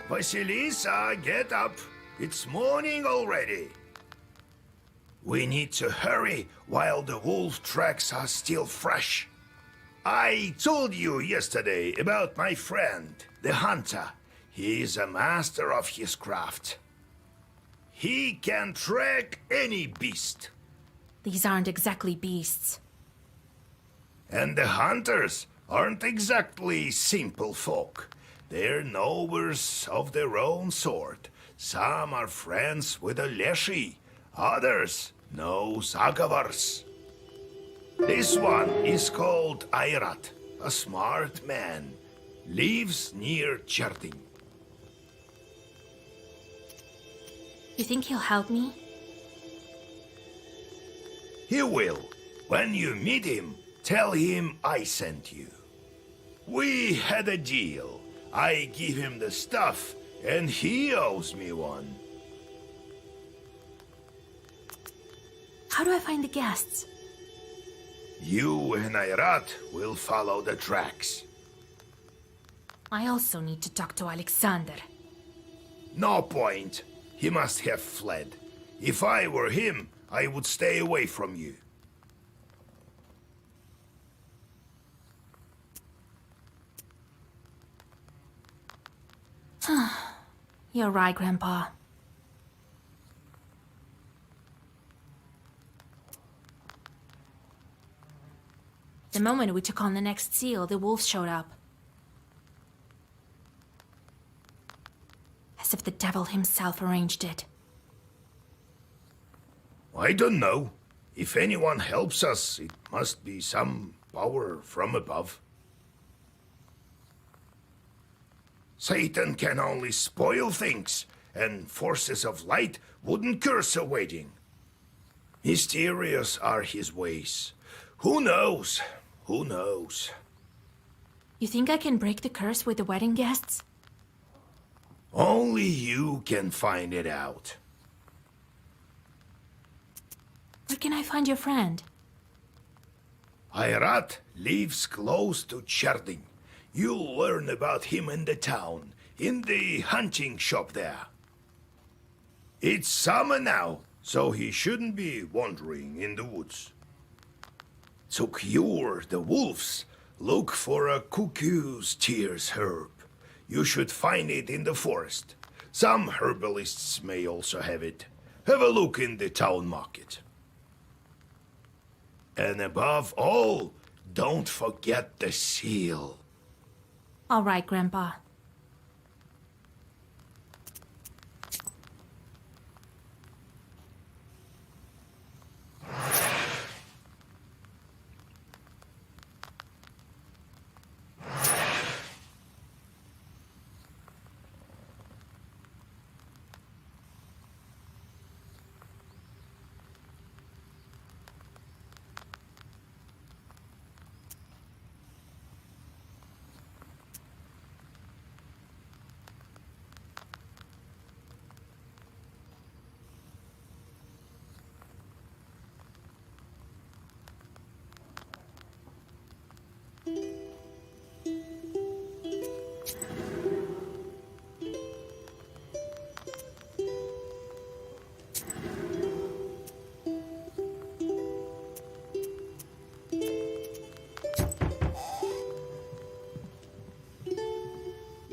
Vasilisa, get up. It's morning already. We need to hurry while the wolf tracks are still fresh. I told you yesterday about my friend, the hunter. He is a master of his craft. He can track any beast. These aren't exactly beasts. And the hunters aren't exactly simple folk. They're knowers of their own sort. Some are friends with a Leshy, others know Zagavars. This one is called Airat, a smart man. Lives near Cherding. You think he'll help me? He will. When you meet him, tell him I sent you. We had a deal. I give him the stuff, and he owes me one. How do I find the guests? You and Airat will follow the tracks. I also need to talk to Alexander. No point. He must have fled. If I were him, I would stay away from you. You're right, Grandpa. The moment we took on the next seal, the wolves showed up. As if the devil himself arranged it. I don't know. If anyone helps us, it must be some power from above. Satan can only spoil things, and forces of light wouldn't curse a wedding. Mysterious are his ways. Who knows? Who knows? You think I can break the curse with the wedding guests? Only you can find it out. Where can I find your friend? Airat lives close to Cherding. You'll learn about him in the town, in the hunting shop there. It's summer now, so he shouldn't be wandering in the woods. To cure the wolves, look for a cuckoo's tears herb. You should find it in the forest. Some herbalists may also have it. Have a look in the town market. And above all, don't forget the seal. All right, Grandpa.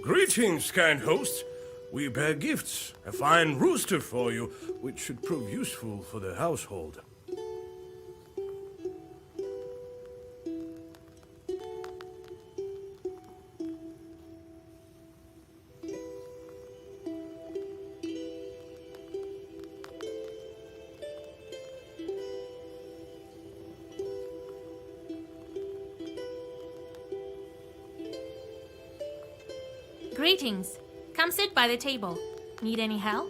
Greetings, kind host. We bear gifts, a fine rooster for you, which should prove useful for the household. Greetings. Come sit by the table. Need any help?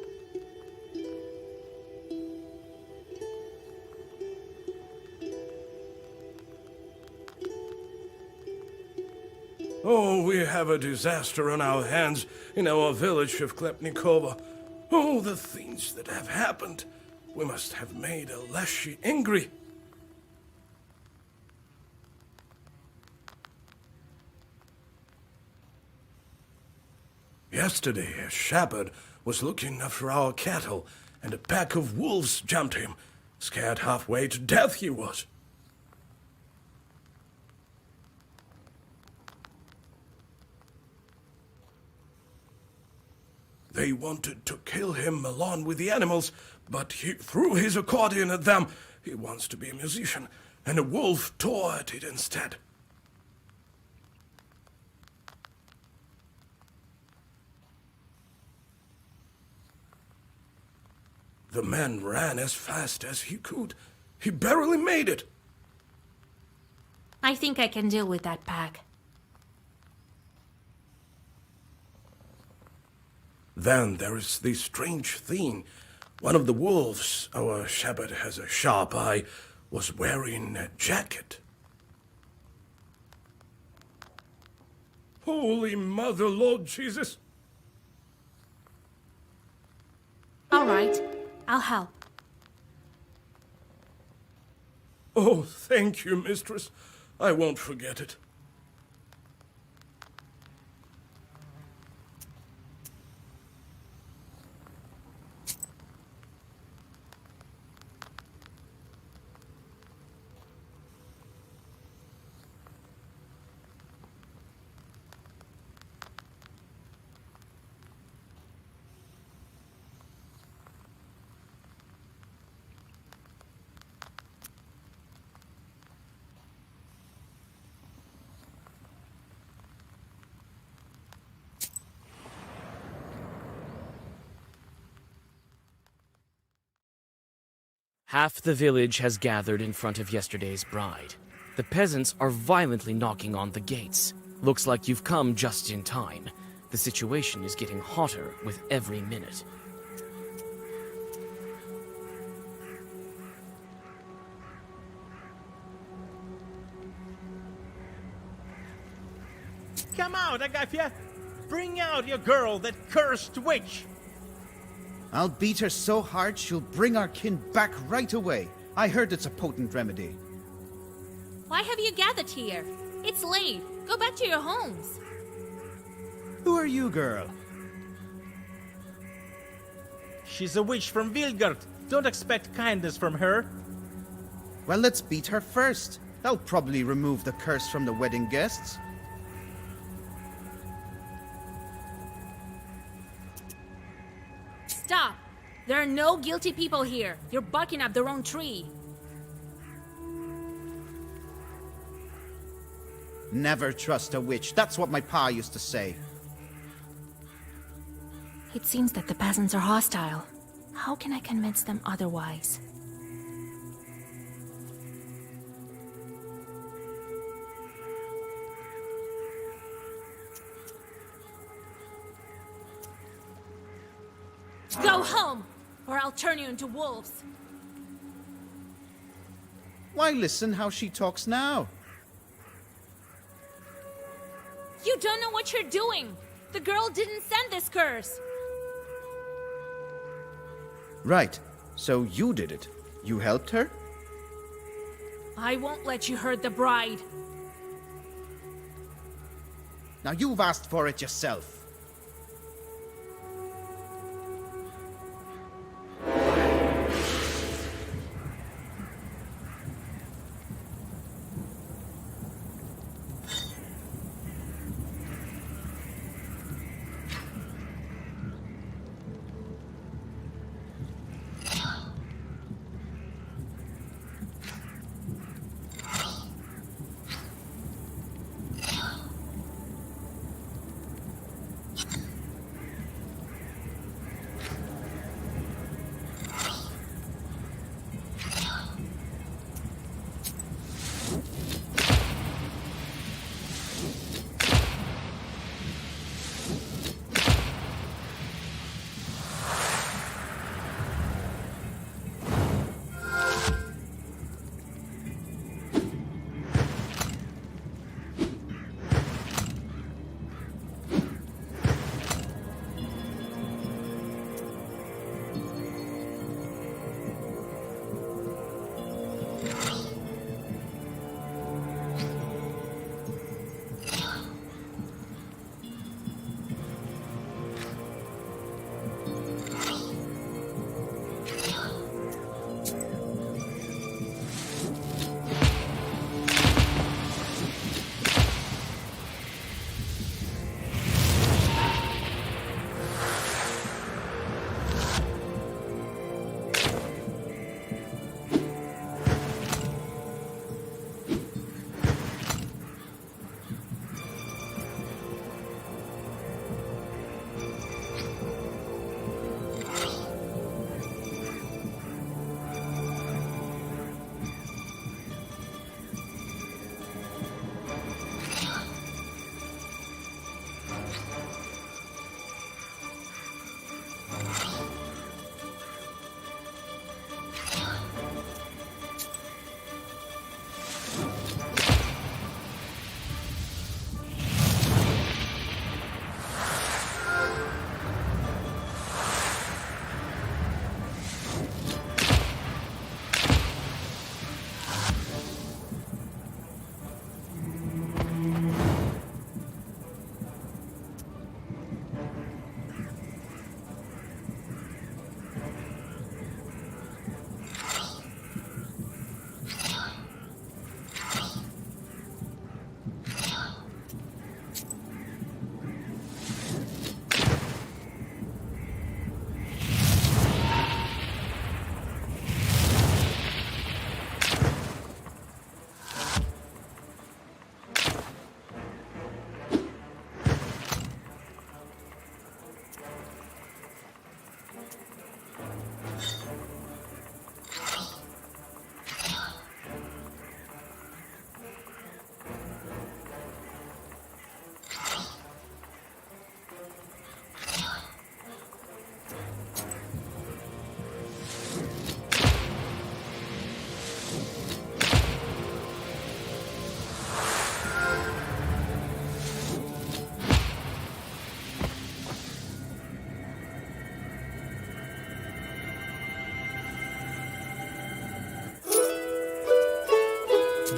Oh, we have a disaster on our hands in our village of Klepnikova. Oh, the things that have happened. We must have made a Leshy angry. Yesterday, a shepherd was looking after our cattle, and a pack of wolves jumped him. Scared halfway to death he was. They wanted to kill him along with the animals, but he threw his accordion at them. He wants to be a musician, and a wolf tore at it instead. The man ran as fast as he could. He barely made it. I think I can deal with that pack. Then there is this strange thing. One of the wolves, our shepherd has a sharp eye, was wearing a jacket. Holy Mother, Lord Jesus! All right, I'll help. Oh, thank you, mistress. I won't forget it. Half the village has gathered in front of yesterday's bride. The peasants are violently knocking on the gates. Looks like you've come just in time. The situation is getting hotter with every minute. Come out, Agafia! Bring out your girl, that cursed witch! I'll beat her so hard she'll bring our kin back right away. I heard it's a potent remedy. Why have you gathered here? It's late. Go back to your homes. Who are you, girl? She's a witch from Vilgard. Don't expect kindness from her. Well, let's beat her first. That'll probably remove the curse from the wedding guests. Stop! There are no guilty people here. You're barking up the wrong tree. Never trust a witch. That's what my pa used to say. It seems that the peasants are hostile. How can I convince them otherwise? Go home, or I'll turn you into wolves. Why listen how she talks now? You don't know what you're doing. The girl didn't send this curse. Right. So you did it. You helped her? I won't let you hurt the bride. Now you've asked for it yourself.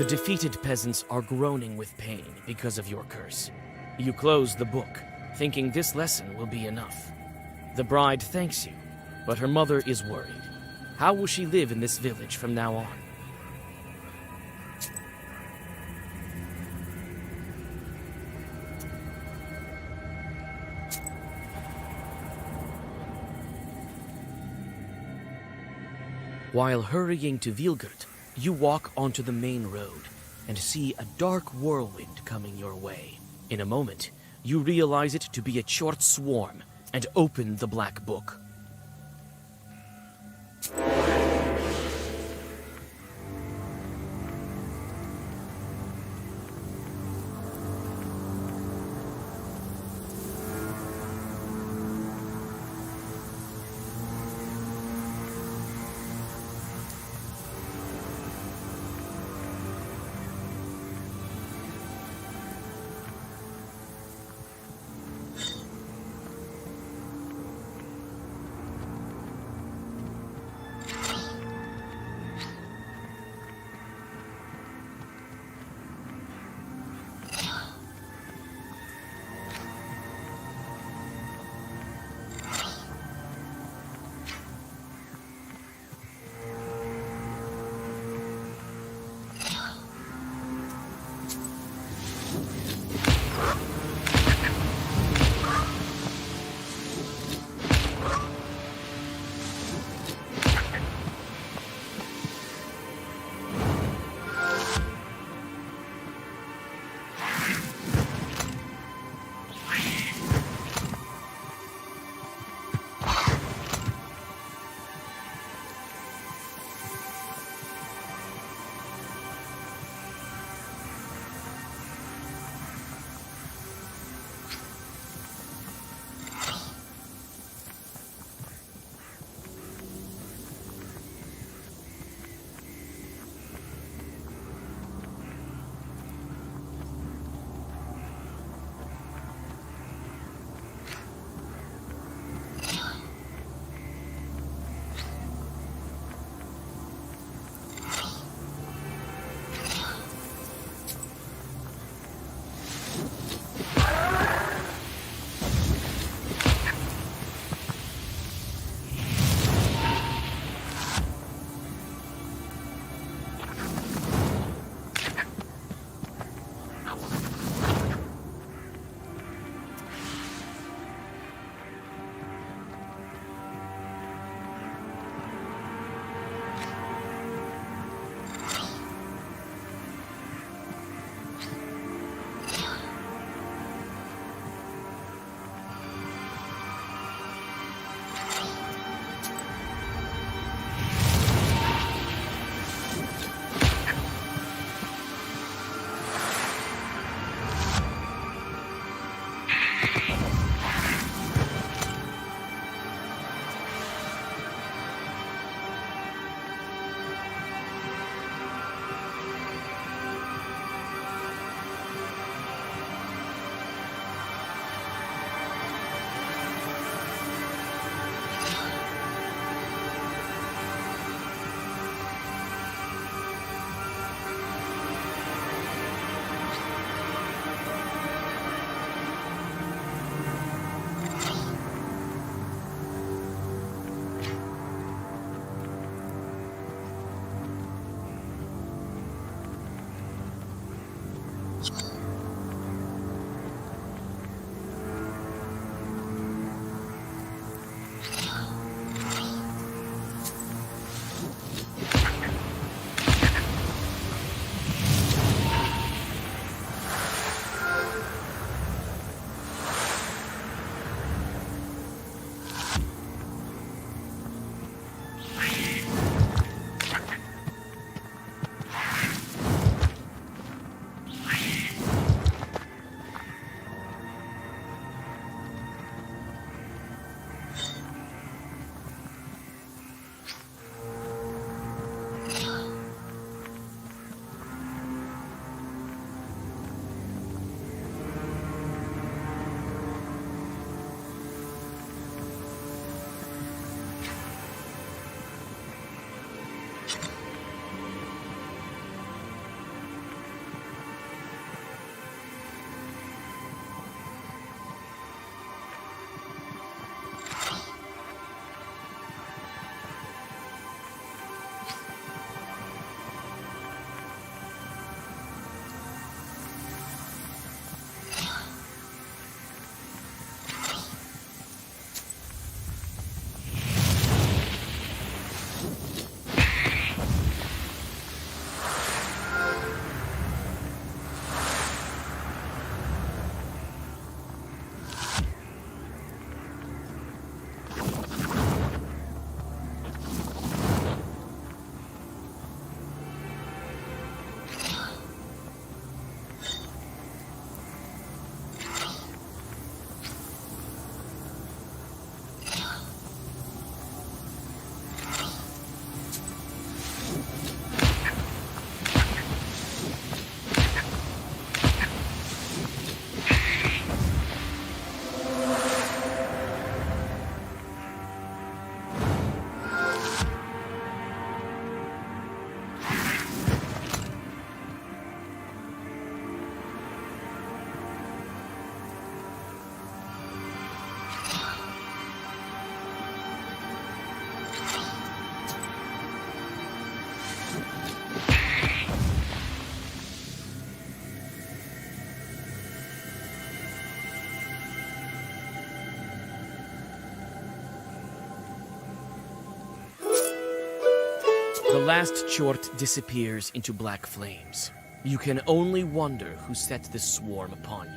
defeated peasants are groaning with pain because of your curse. You close the book, thinking this lesson will be enough. The bride thanks you, but her mother is worried. How will she live in this village from now on? While hurrying to Vilgert, you walk onto the main road and see a dark whirlwind coming your way. In a moment, you realize it to be a short swarm and open the black book. last chort disappears into black flames. You can only wonder who set this swarm upon you.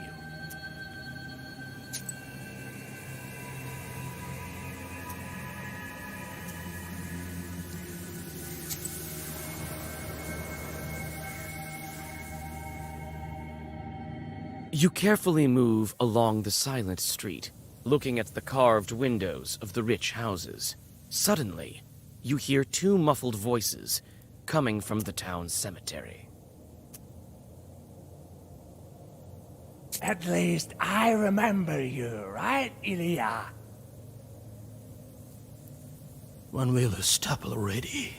You carefully move along the silent street, looking at the carved windows of the rich houses. Suddenly, you hear two muffled voices coming from the town's cemetery. At least I remember you, right, Ilya? When will you stop already,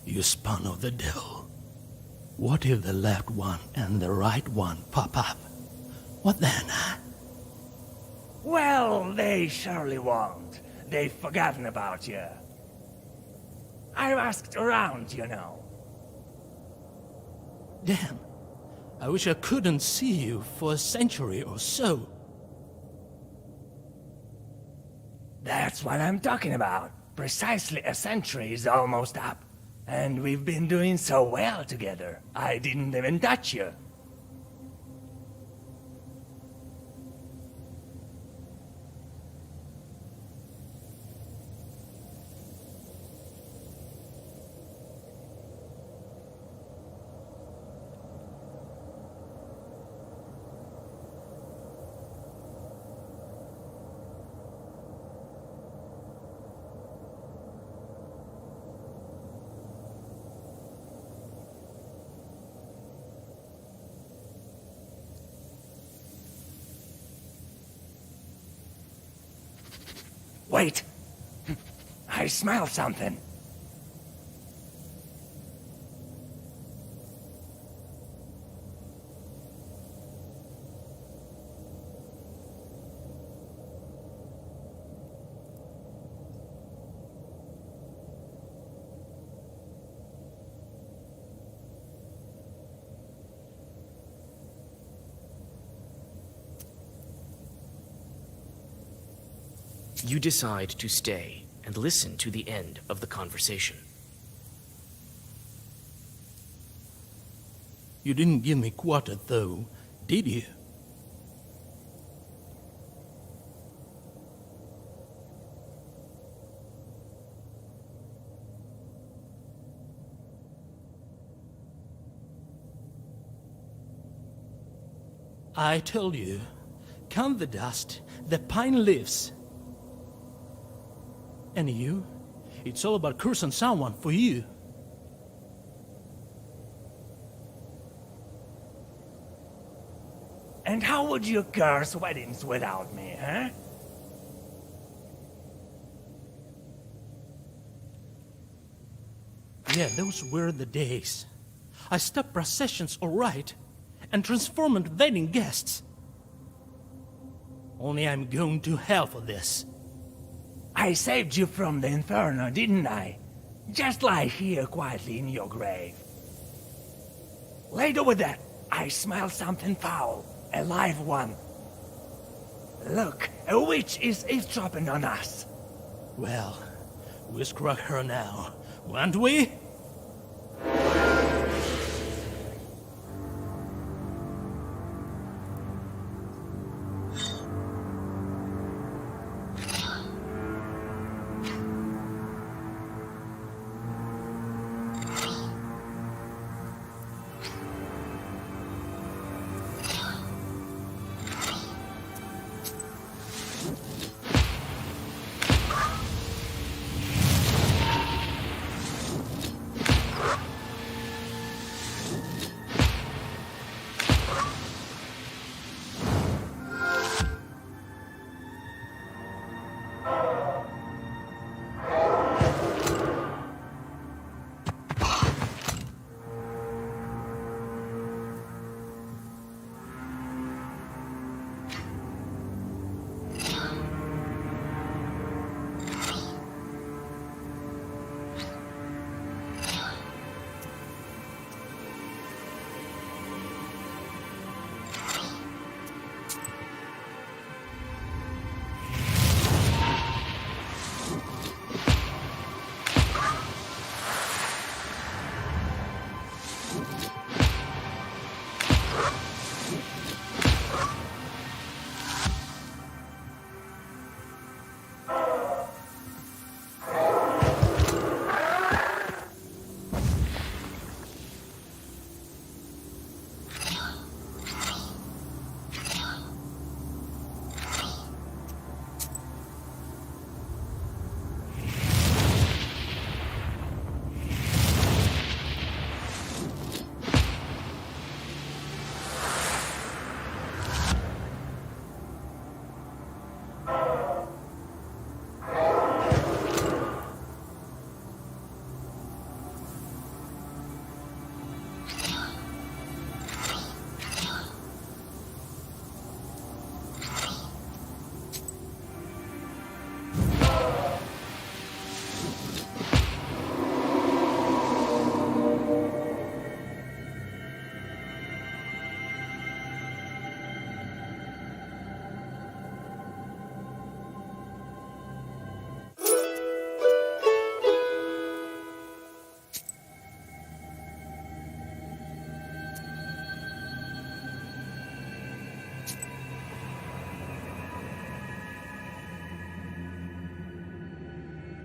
you spawn of the devil? What if the left one and the right one pop up? What then, huh? Well, they surely won't. They've forgotten about you. I've asked around, you know. Damn. I wish I couldn't see you for a century or so. That's what I'm talking about. Precisely a century is almost up. And we've been doing so well together. I didn't even touch you. Wait! I smell something. You decide to stay and listen to the end of the conversation. You didn't give me quarter, though, did you? I told you, count the dust, the pine leaves. And you? It's all about cursing someone for you. And how would you curse weddings without me, huh? Yeah, those were the days. I stopped processions all right, and transformed wedding guests. Only I'm going to hell for this. I saved you from the inferno, didn't I? Just lie here quietly in your grave. Later with that, I smell something foul. A live one. Look, a witch is eavesdropping on us. Well, we struck her now, won't we?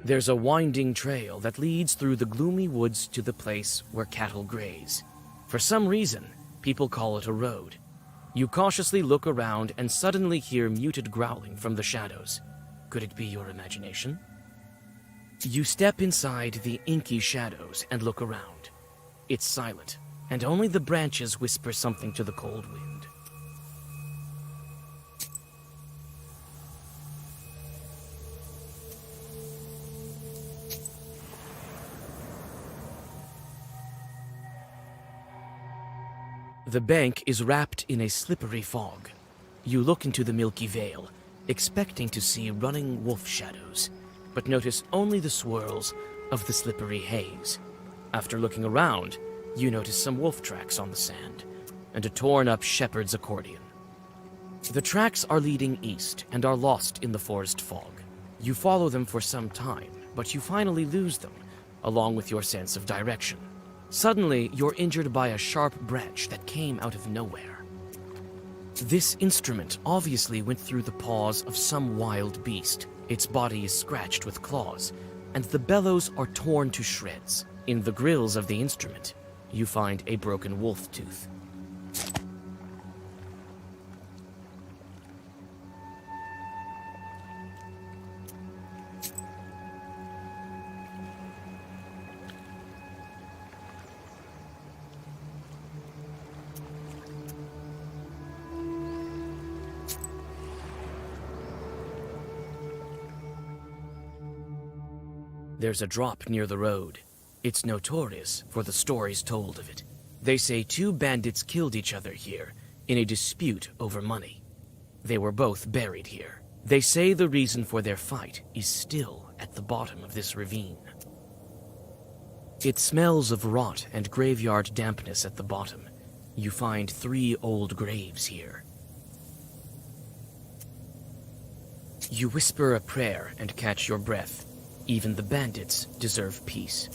There's a winding trail that leads through the gloomy woods to the place where cattle graze. For some reason, people call it a road. You cautiously look around and suddenly hear muted growling from the shadows. Could it be your imagination? You step inside the inky shadows and look around. It's silent, and only the branches whisper something to the cold wind. The bank is wrapped in a slippery fog. You look into the milky veil, expecting to see running wolf shadows, but notice only the swirls of the slippery haze. After looking around, you notice some wolf tracks on the sand, and a torn-up shepherd's accordion. The tracks are leading east and are lost in the forest fog. You follow them for some time, but you finally lose them, along with your sense of direction. Suddenly, you're injured by a sharp branch that came out of nowhere. This instrument obviously went through the paws of some wild beast. Its body is scratched with claws, and the bellows are torn to shreds. In the grills of the instrument, you find a broken wolf tooth. There's a drop near the road. It's notorious for the stories told of it. They say two bandits killed each other here in a dispute over money. They were both buried here. They say the reason for their fight is still at the bottom of this ravine. It smells of rot and graveyard dampness at the bottom. You find 3 old graves here. You whisper a prayer and catch your breath. Even the bandits deserve peace.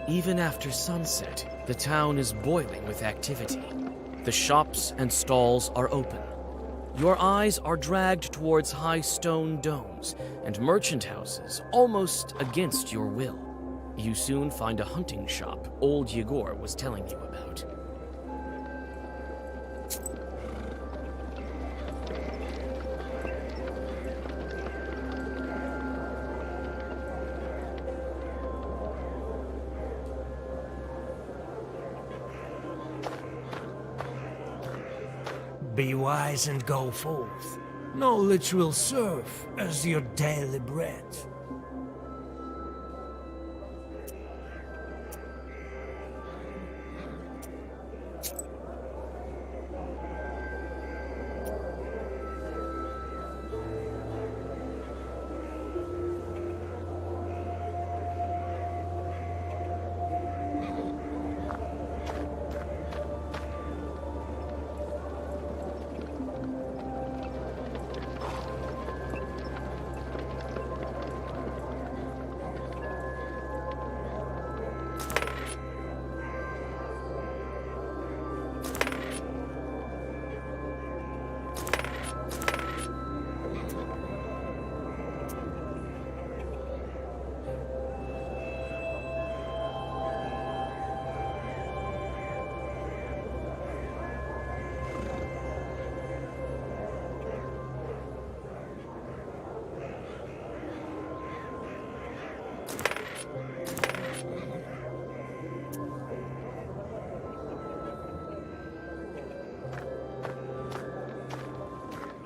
Even after sunset, the town is boiling with activity. The shops and stalls are open. Your eyes are dragged towards high stone domes and merchant houses almost against your will. You soon find a hunting shop old Yegor was telling you about. Be wise and go forth. Knowledge will serve as your daily bread.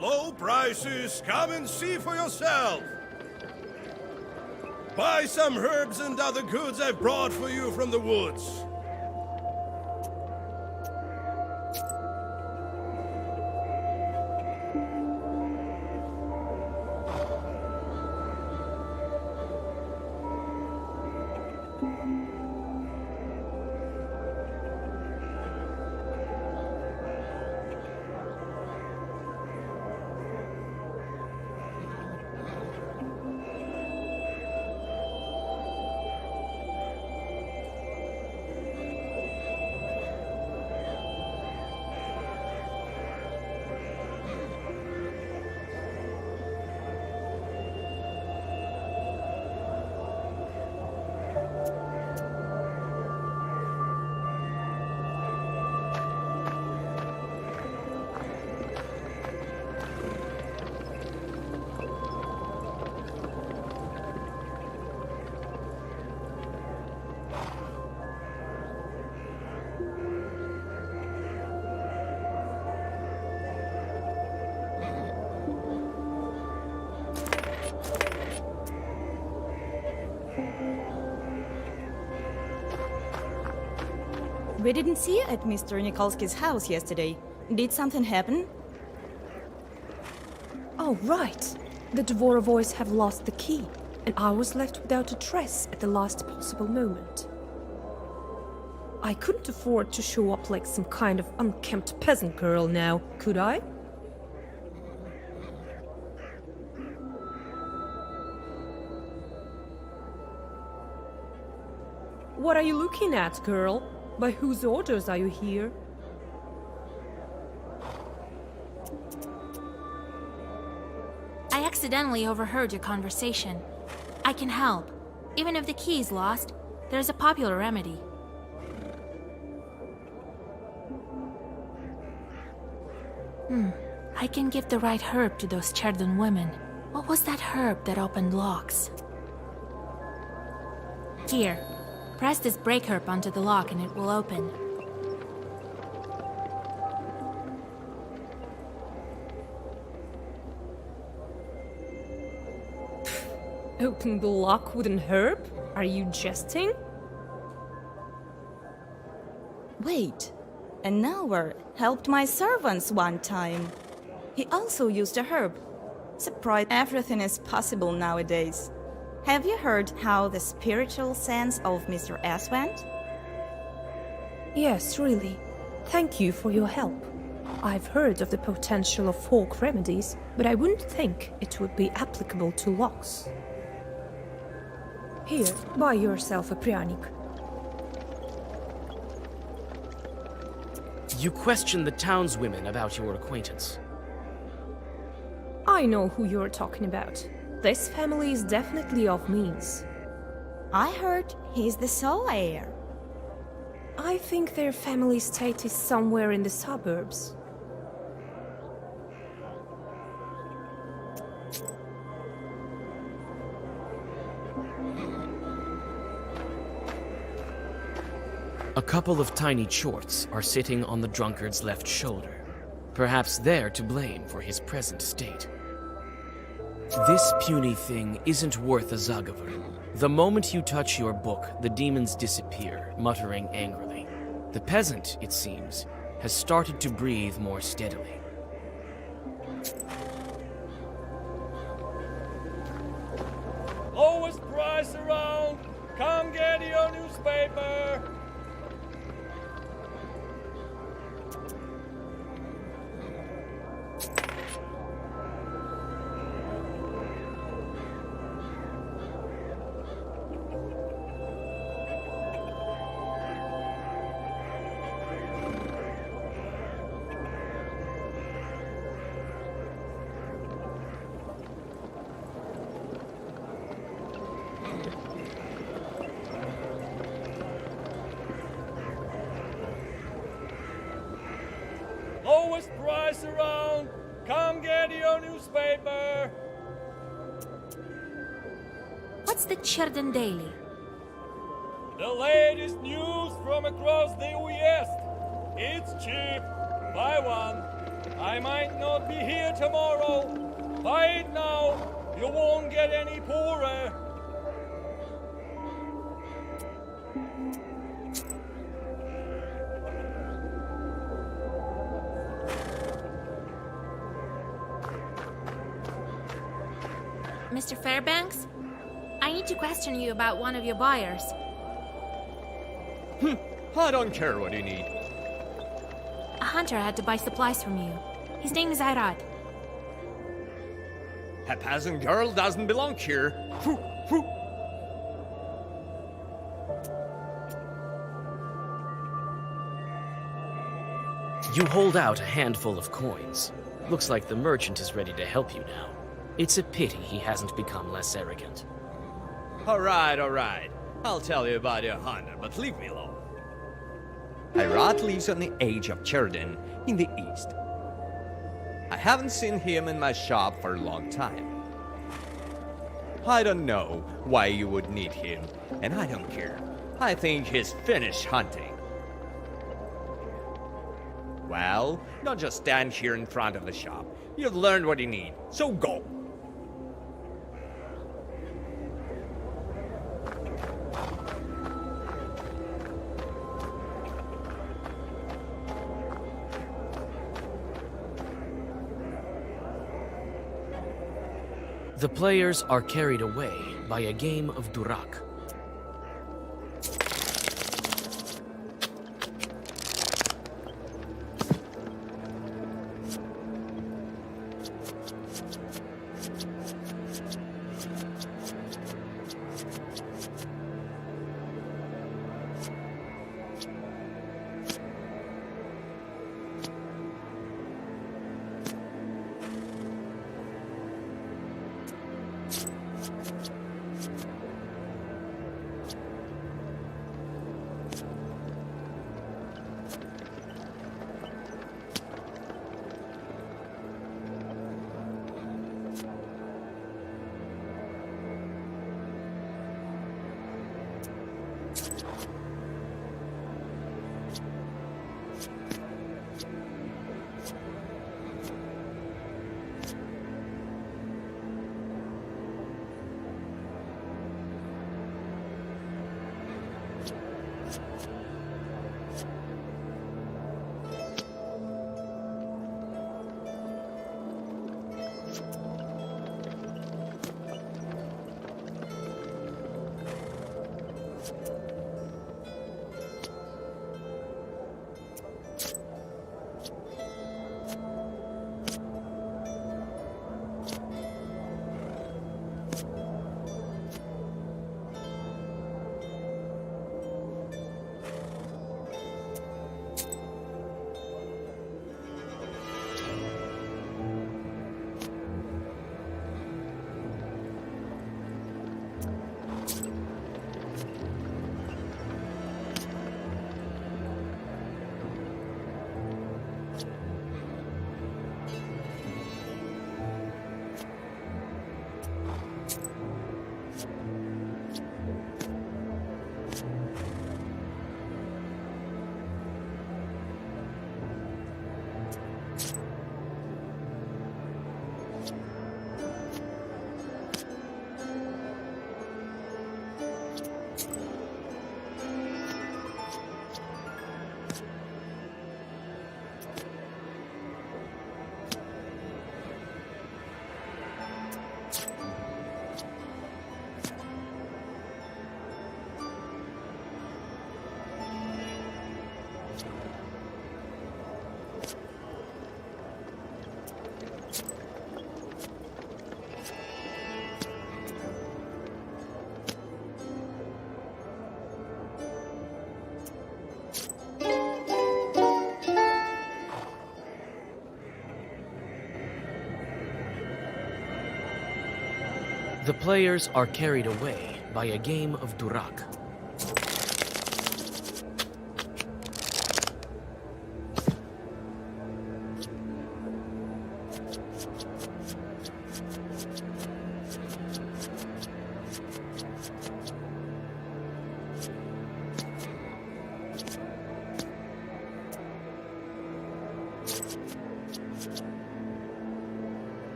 Low prices, come and see for yourself. Buy some herbs and other goods I've brought for you from the woods. We didn't see you at Mr. Nikolsky's house yesterday. Did something happen? Oh, right. The Dvorovoys have lost the key, and I was left without a dress at the last possible moment. I couldn't afford to show up like some kind of unkempt peasant girl now, could I? What are you looking at, girl? By whose orders are you here? I accidentally overheard your conversation. I can help. Even if the key is lost, there's a popular remedy. I can give the right herb to those Cherden women. What was that herb that opened locks? Here, press this break herb onto the lock and it will open. Open the lock with an herb? Are you jesting? Wait, an hour helped my servants one time. He also used a herb. Surprised everything is possible nowadays. Have you heard how the spiritual sense of Mr. S went? Yes, really. Thank you for your help. I've heard of the potential of folk remedies, but I wouldn't think it would be applicable to locks. Here, buy yourself a pryanik. You question the townswomen about your acquaintance. I know who you're talking about. This family is definitely of means. I heard he's the sole heir. I think their family estate is somewhere in the suburbs. A couple of tiny chorts are sitting on the drunkard's left shoulder, perhaps they're to blame for his present state. This puny thing isn't worth a Zagavur. The moment you touch your book, the demons disappear, muttering angrily. The peasant, it seems, has started to breathe more steadily. Lowest price around! Come get your newspaper! Lowest price around! Come get your newspaper! What's the Cherden Daily? The latest news from across the West. It's cheap. Buy one. I might not be here tomorrow. Buy it now. You won't get any poorer. Mr. Fairbanks? I need to question you about one of your buyers. I don't care what you need. A hunter had to buy supplies from you. His name is Irad. A peasant girl doesn't belong here. Phew, phew. You hold out a handful of coins. Looks like the merchant is ready to help you now. It's a pity he hasn't become less arrogant. All right. I'll tell you about your hunter, but leave me alone. Irad lives on the edge of Cherden in the east. I haven't seen him in my shop for a long time. I don't know why you would need him, and I don't care. I think he's finished hunting. Well, don't just stand here in front of the shop. You've learned what you need, so go. The players are carried away by a game of Durak. The players are carried away by a game of Durak.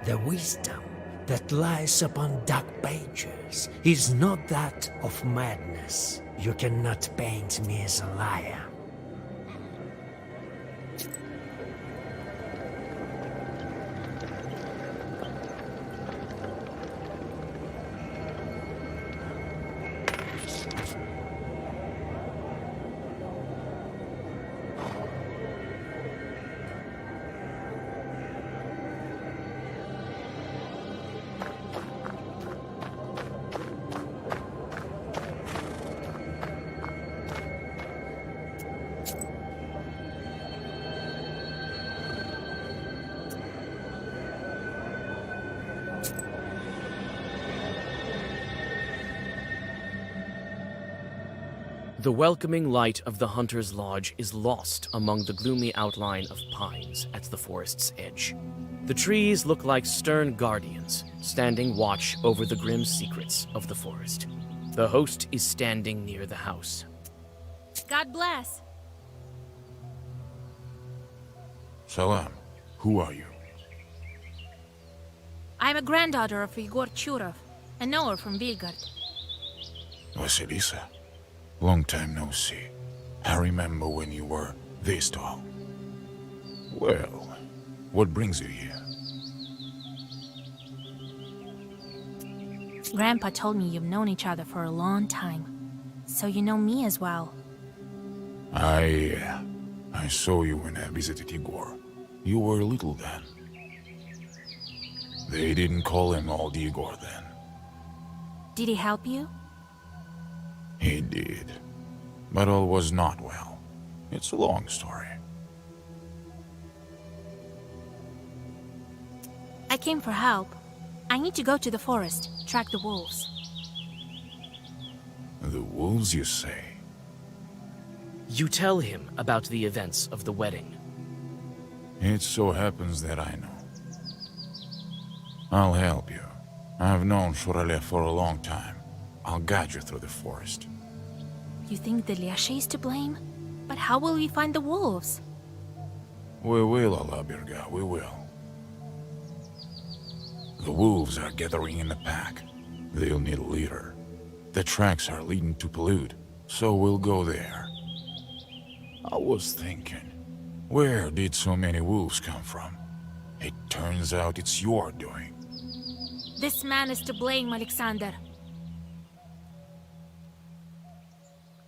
The wisdom that lies upon dark pages is not that of madness. You cannot paint me as a liar. The welcoming light of the Hunter's Lodge is lost among the gloomy outline of pines at the forest's edge. The trees look like stern guardians, standing watch over the grim secrets of the forest. The host is standing near the house. God bless. Salam. Who are you? I'm a granddaughter of Igor Churov, a knower from Vilgard. Vasilisa. Long time no see. I remember when you were this tall. Well, what brings you here? Grandpa told me you've known each other for a long time, so you know me as well. I saw you when I visited Igor. You were little then. They didn't call him Old Igor then. Did he help you? He did. But all was not well. It's a long story. I came for help. I need to go to the forest, track the wolves. The wolves, you say? You tell him about the events of the wedding. It so happens that I know. I'll help you. I've known Shuralev for a long time. I'll guide you through the forest. You think the Liashe is to blame? But how will we find the wolves? We will, Alabirga, we will. The wolves are gathering in a pack. They'll need a leader. The tracks are leading to Pelud, so we'll go there. I was thinking, where did so many wolves come from? It turns out it's your doing. This man is to blame, Alexander.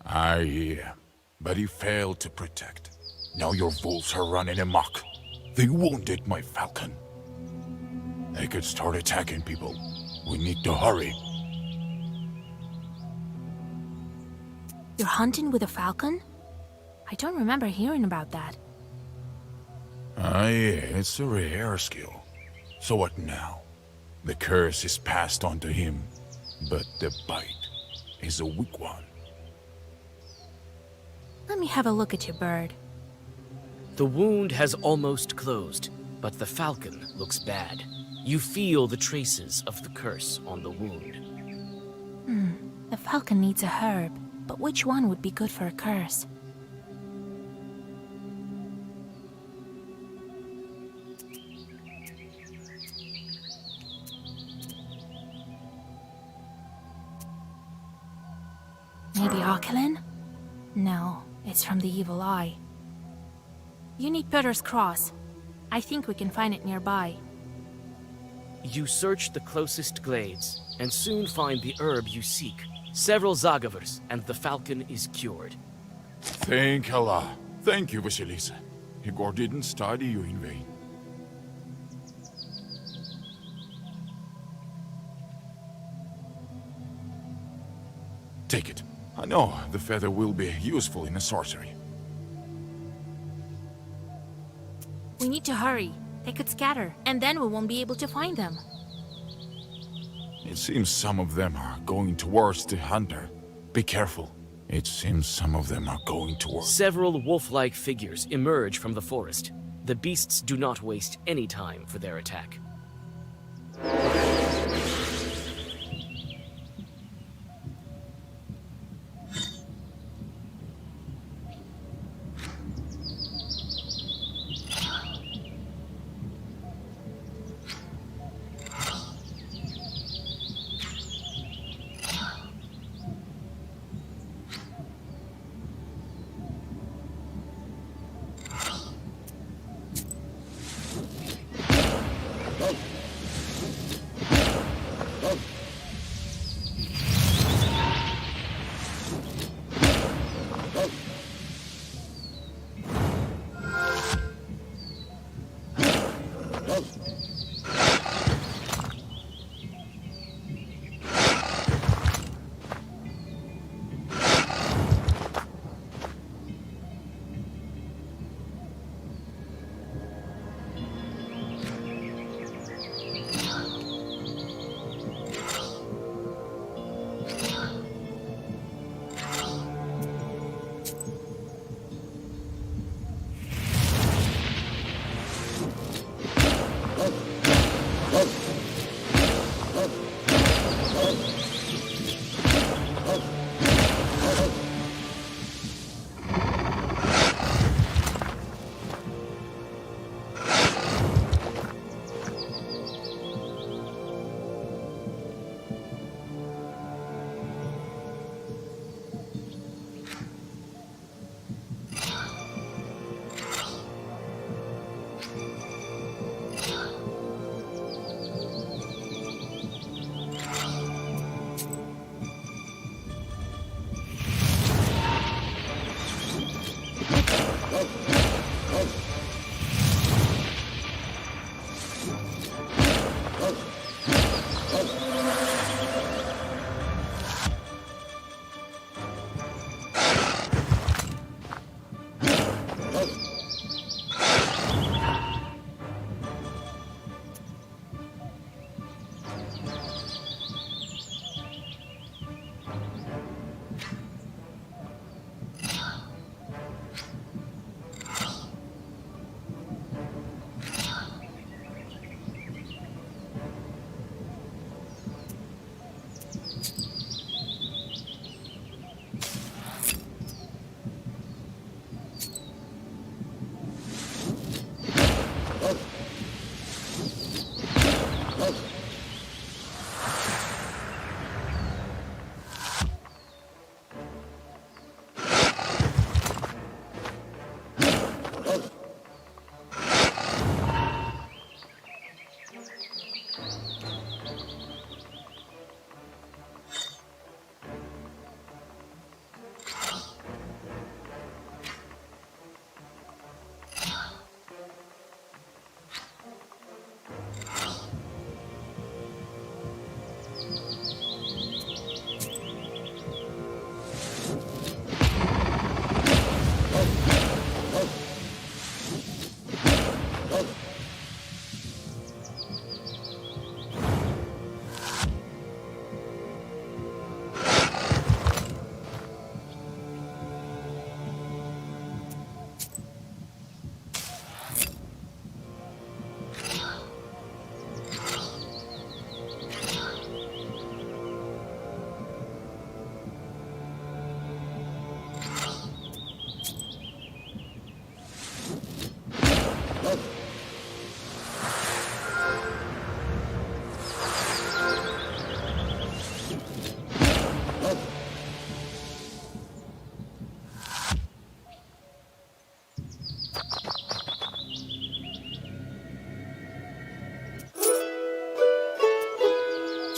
I hear, but he failed to protect. Now your wolves are running amok. They wounded my falcon. They could start attacking people. We need to hurry. You're hunting with a falcon? I don't remember hearing about that. Yeah, it's a rare skill. So what now? The curse is passed on to him, but the bite is a weak one. Let me have a look at your bird. The wound has almost closed, but the falcon looks bad. You feel the traces of the curse on the wound. The falcon needs a herb, but which one would be good for a curse? Maybe Akelin? No, it's from the Evil Eye. You need Peter's Cross. I think we can find it nearby. You search the closest glades, and soon find the herb you seek. Several Zagavers, and the falcon is cured. Thank Allah. Thank you, Vasilisa. Igor didn't study you in vain. Take it. I know the feather will be useful in a sorcery. We need to hurry. They could scatter, and then we won't be able to find them. It seems some of them are going towards the hunter. Be careful. It seems some of them are going towards... Several wolf-like figures emerge from the forest. The beasts do not waste any time for their attack.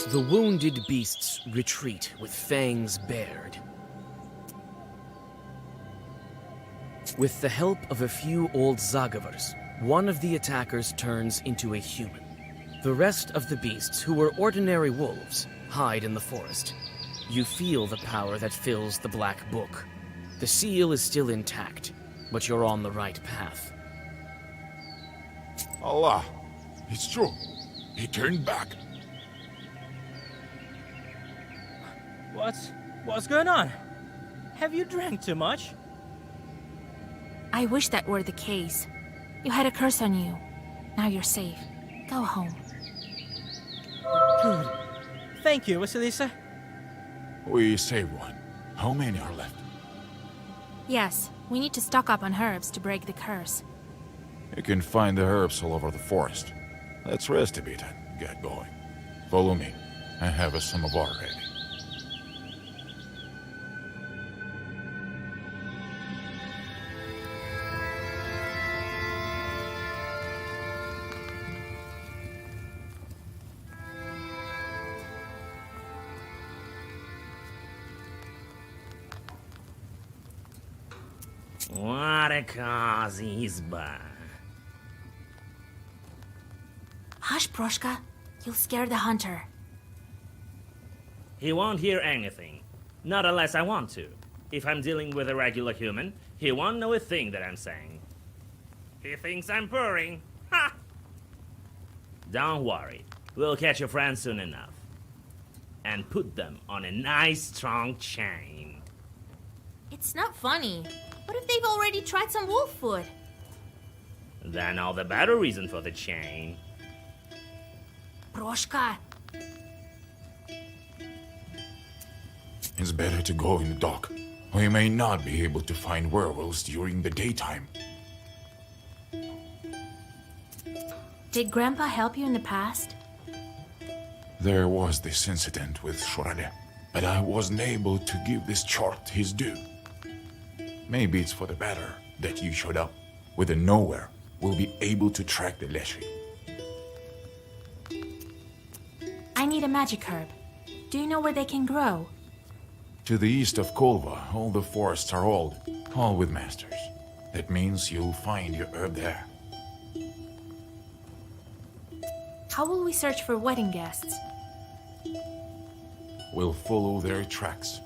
The wounded beasts retreat with fangs bared. With the help of a few old Zagavars, one of the attackers turns into a human. The rest of the beasts, who were ordinary wolves, hide in the forest. You feel the power that fills the Black Book. The seal is still intact, but you're on the right path. Allah, it's true. He turned back. What's going on? Have you drank too much? I wish that were the case. You had a curse on you. Now you're safe. Go home. Good. Thank you, Vasilisa. We saved one. How many are left? Yes, we need to stock up on herbs to break the curse. You can find the herbs all over the forest. Let's rest a bit and get going. Follow me. I have a samovar ready. What a cozy izba. Hush, Proshka. You'll scare the hunter. He won't hear anything. Not unless I want to. If I'm dealing with a regular human, he won't know a thing that I'm saying. He thinks I'm purring. Ha! Don't worry. We'll catch your friends soon enough. And put them on a nice strong chain. It's not funny. What if they've already tried some wolf food? Then all the better reason for the chain. Proshka. It's better to go in the dark. We may not be able to find werewolves during the daytime. Did Grandpa help you in the past? There was this incident with Shorade, but I wasn't able to give this chart his due. Maybe it's for the better that you showed up. With the Nowhere, we'll be able to track the Leshy. I need a magic herb. Do you know where they can grow? To the east of Kolva, all the forests are old, all with masters. That means you'll find your herb there. How will we search for wedding guests? We'll follow their tracks.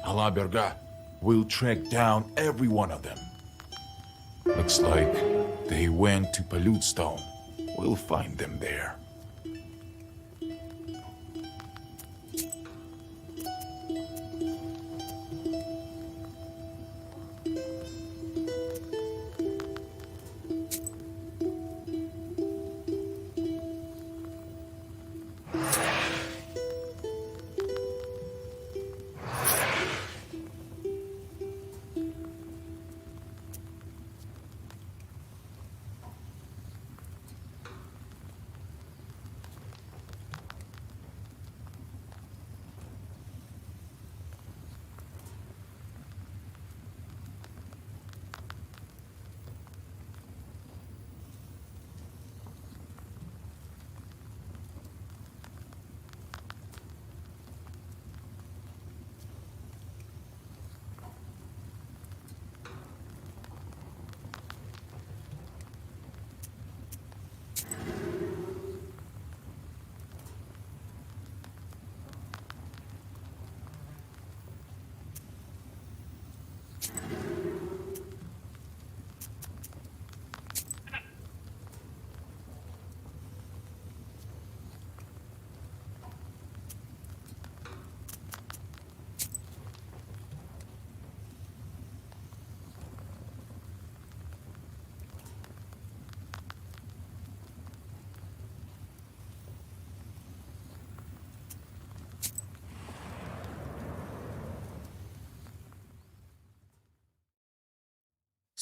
A la Berga, we'll track down every one of them. Looks like they went to Pollute Stone. We'll find them there.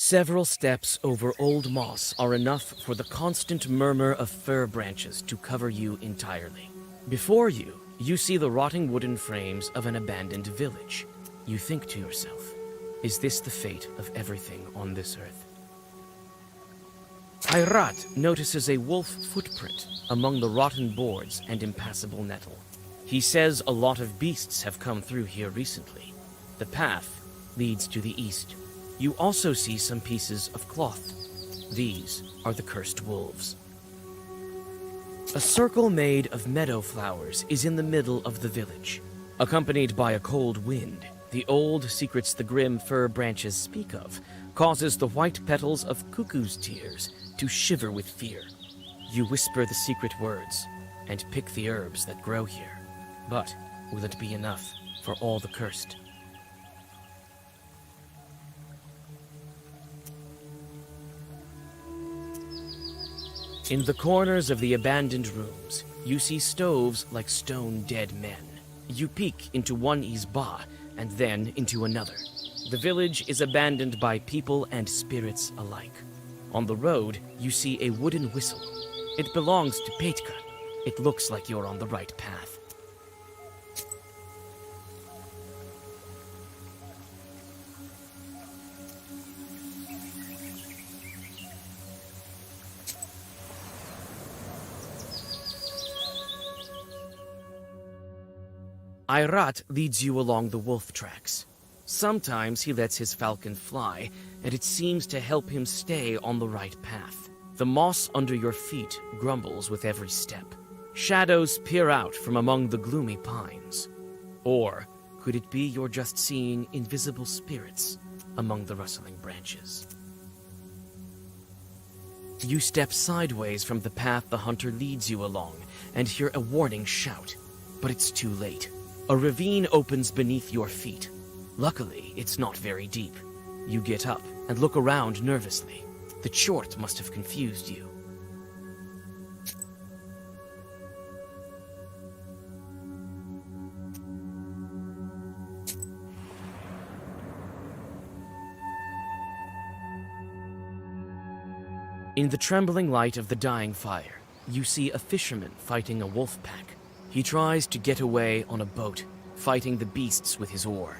Several steps over old moss are enough for the constant murmur of fir branches to cover you entirely. Before you, you see the rotting wooden frames of an abandoned village. You think to yourself, is this the fate of everything on this earth? Ayrat notices a wolf footprint among the rotten boards and impassable nettle. He says a lot of beasts have come through here recently. The path leads to the east. You also see some pieces of cloth. These are the cursed wolves. A circle made of meadow flowers is in the middle of the village. Accompanied by a cold wind, the old secrets the grim fir branches speak of causes the white petals of cuckoo's tears to shiver with fear. You whisper the secret words and pick the herbs that grow here. But will it be enough for all the cursed? In the corners of the abandoned rooms, you see stoves like stone dead men. You peek into one izba and then into another. The village is abandoned by people and spirits alike. On the road, you see a wooden whistle. It belongs to Petka. It looks like you're on the right path. Ayrat leads you along the wolf tracks. Sometimes he lets his falcon fly, and it seems to help him stay on the right path. The moss under your feet grumbles with every step. Shadows peer out from among the gloomy pines. Or could it be you're just seeing invisible spirits among the rustling branches? You step sideways from the path the hunter leads you along and hear a warning shout, but it's too late. A ravine opens beneath your feet. Luckily, it's not very deep. You get up and look around nervously. The chort must have confused you. In the trembling light of the dying fire, you see a fisherman fighting a wolf pack. He tries to get away on a boat, fighting the beasts with his oar.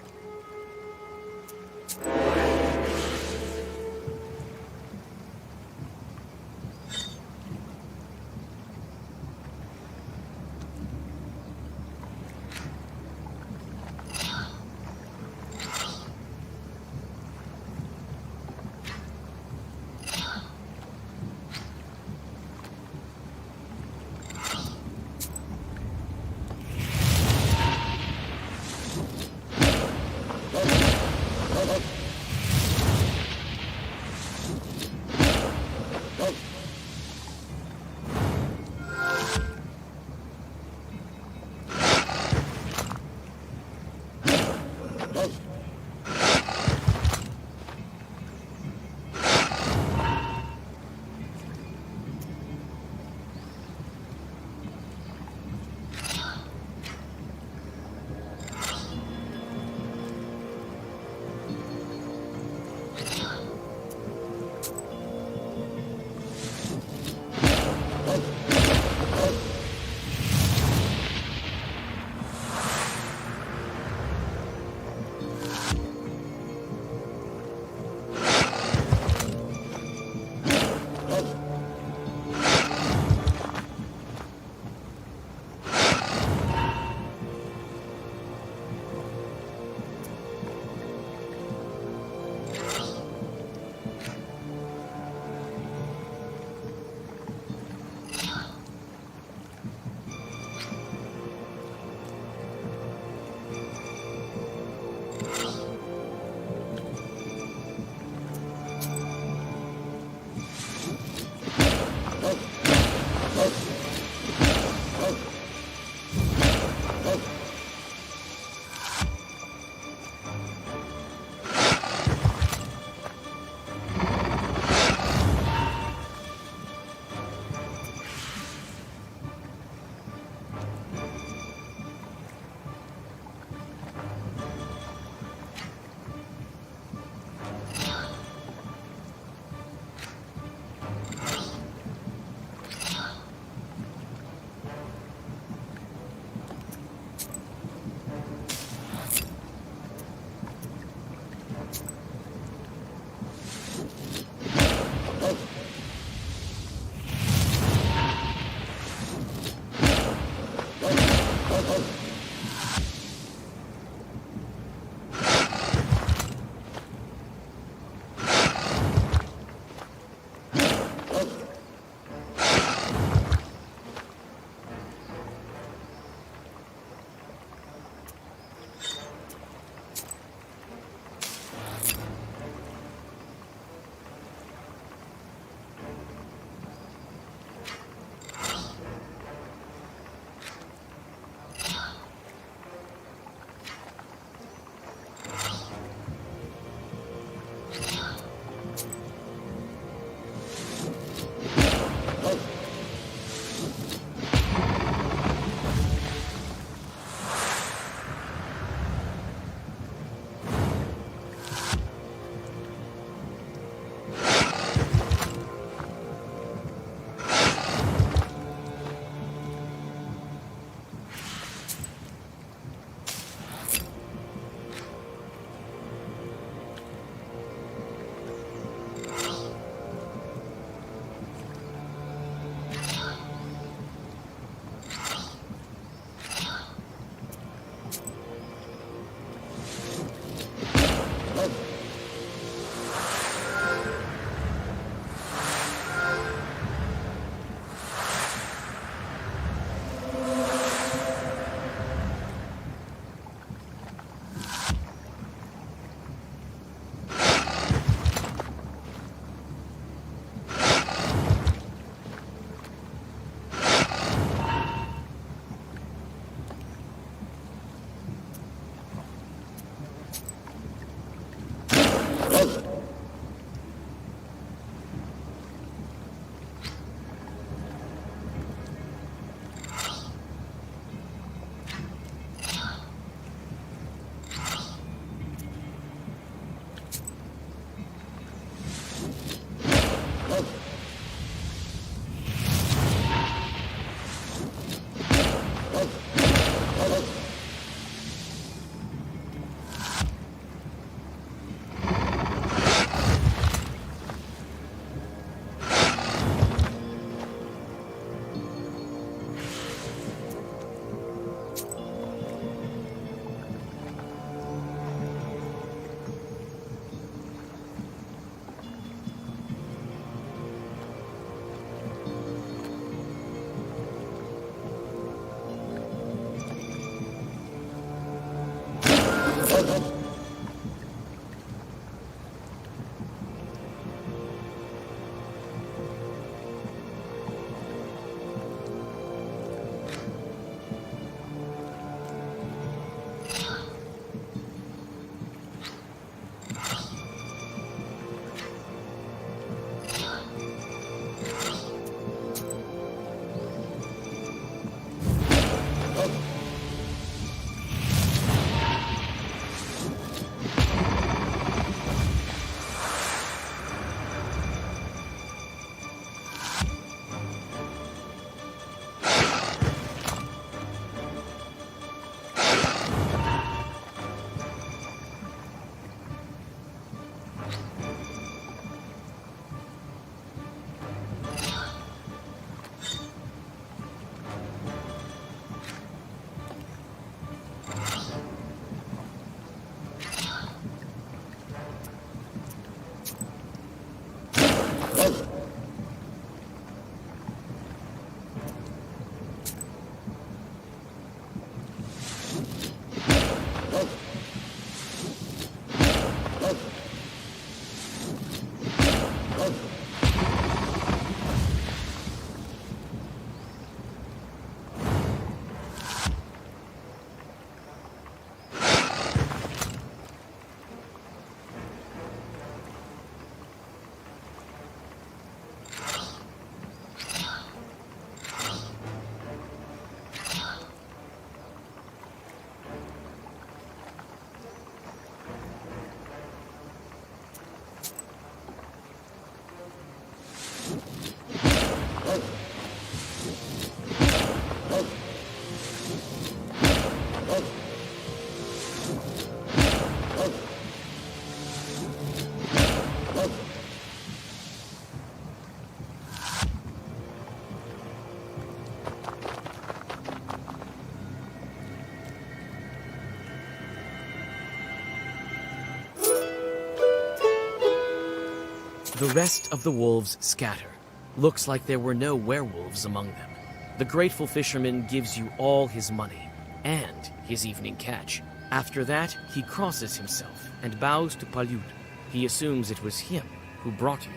The rest of the wolves scatter. Looks like there were no werewolves among them. The grateful fisherman gives you all his money and his evening catch. After that, he crosses himself and bows to Palyud. He assumes it was him who brought you.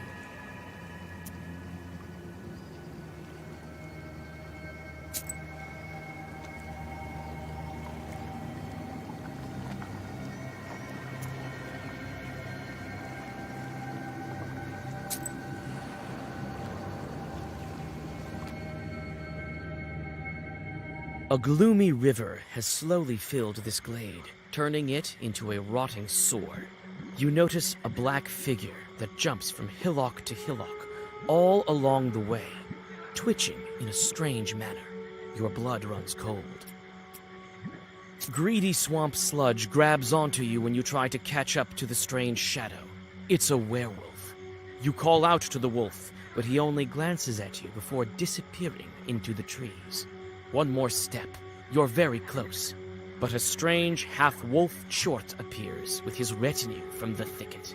A gloomy river has slowly filled this glade, turning it into a rotting sore. You notice a black figure that jumps from hillock to hillock, all along the way, twitching in a strange manner. Your blood runs cold. Greedy swamp sludge grabs onto you when you try to catch up to the strange shadow. It's a werewolf. You call out to the wolf, but he only glances at you before disappearing into the trees. One more step. You're very close. But a strange half-wolf Chort appears with his retinue from the thicket.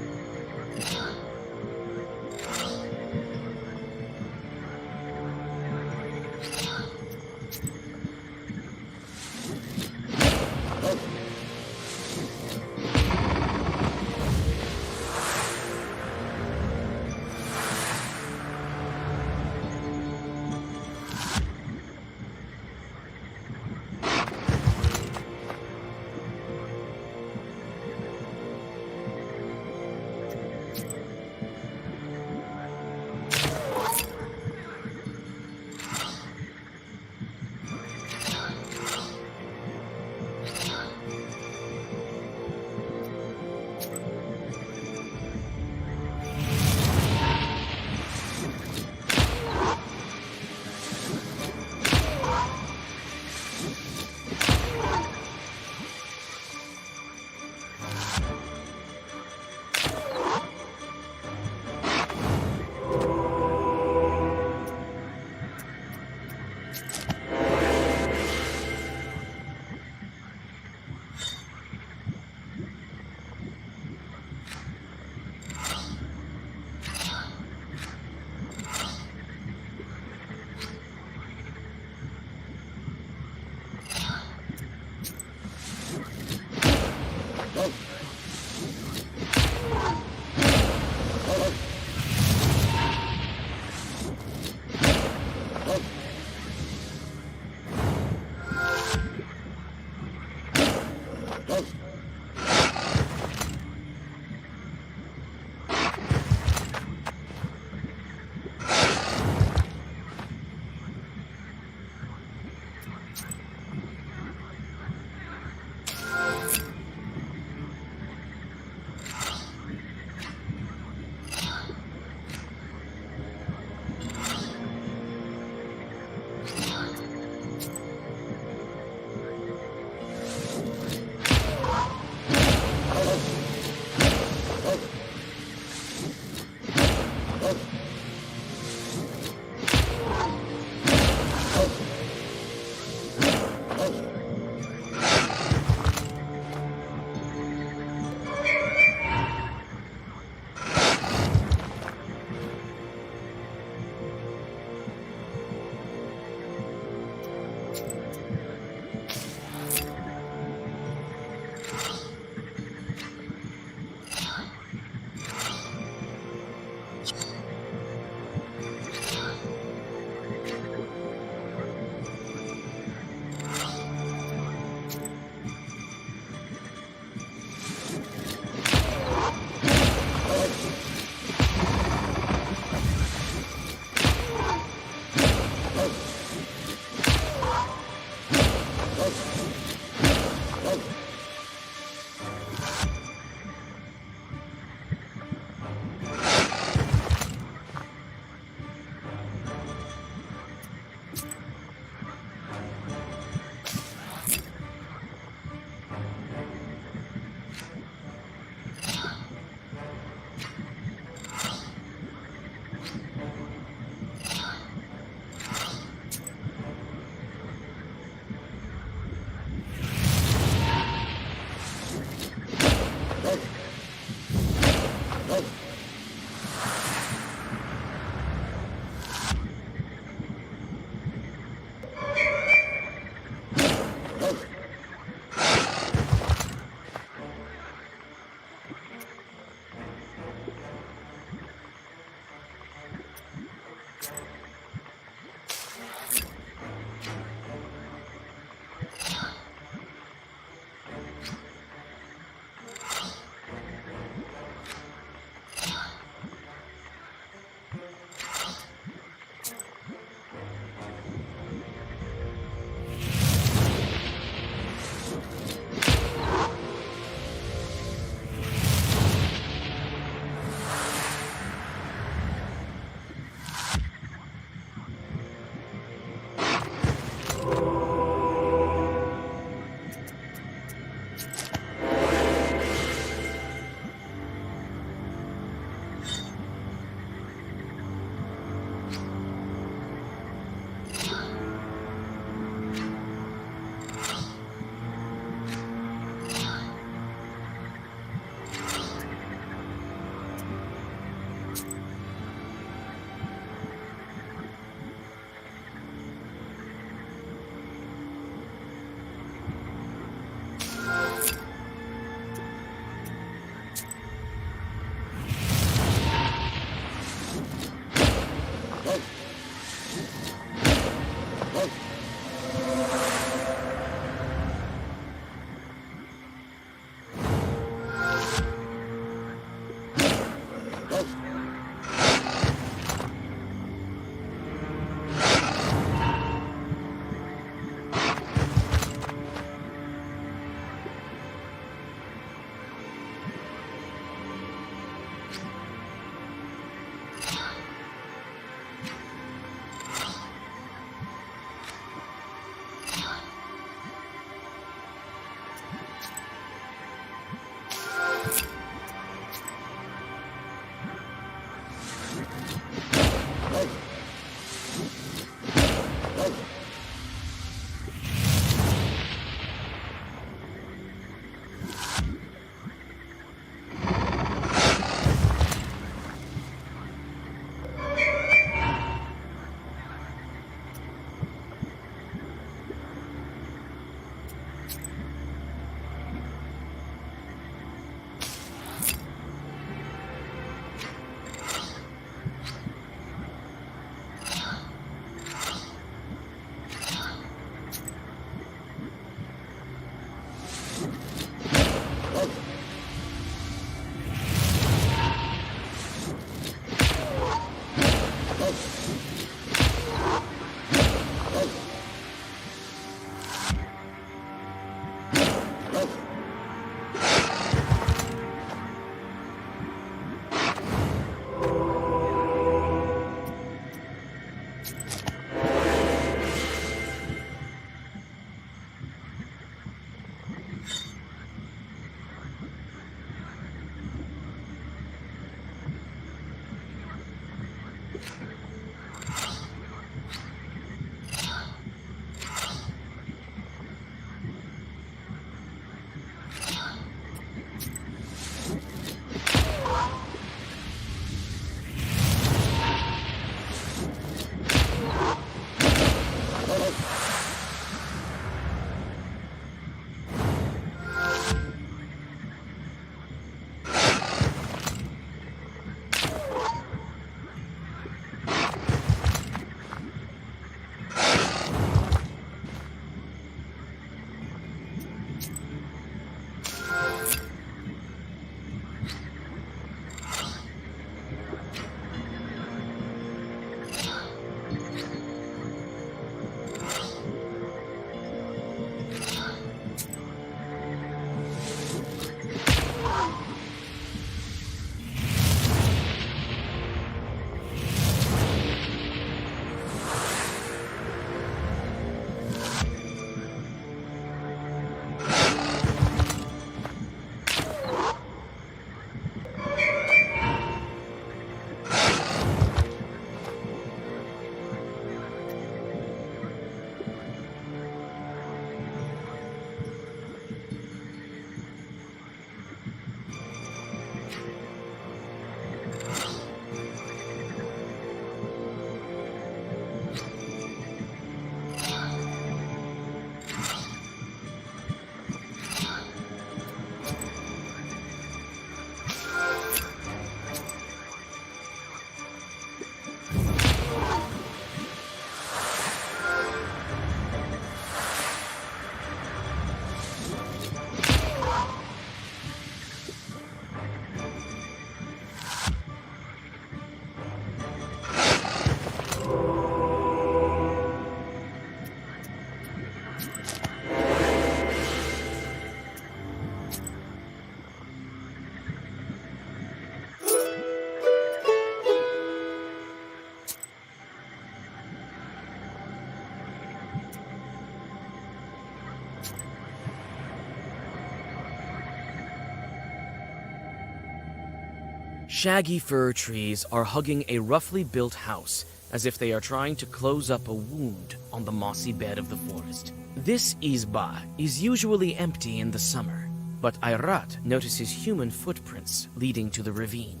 Shaggy fir trees are hugging a roughly built house as if they are trying to close up a wound on the mossy bed of the forest. This izba is usually empty in the summer, but Ayrat notices human footprints leading to the ravine.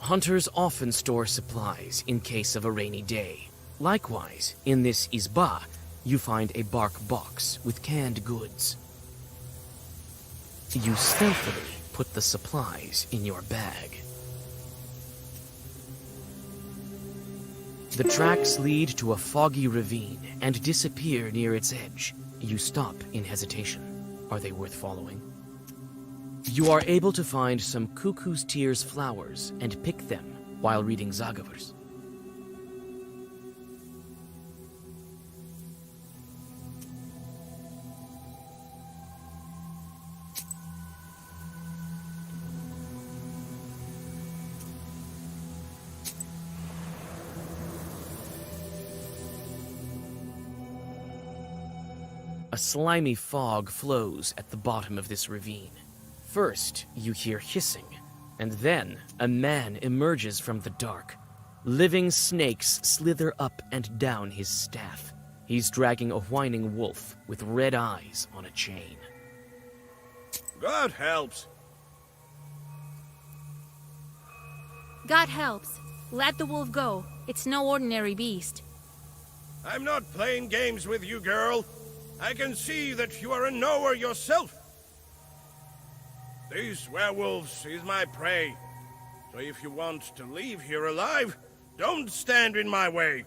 Hunters often store supplies in case of a rainy day. Likewise, in this izba, you find a bark box with canned goods. You stealthily put the supplies in your bag. The tracks lead to a foggy ravine and disappear near its edge. You stop in hesitation. Are they worth following? You are able to find some cuckoo's tears flowers and pick them while reading Zagavers. A slimy fog flows at the bottom of this ravine. First, you hear hissing, and then a man emerges from the dark. Living snakes slither up and down his staff. He's dragging a whining wolf with red eyes on a chain. God helps. God helps. Let the wolf go. It's no ordinary beast. I'm not playing games with you, girl. I can see that you are a knower yourself. These werewolves is my prey. So if you want to leave here alive, don't stand in my way.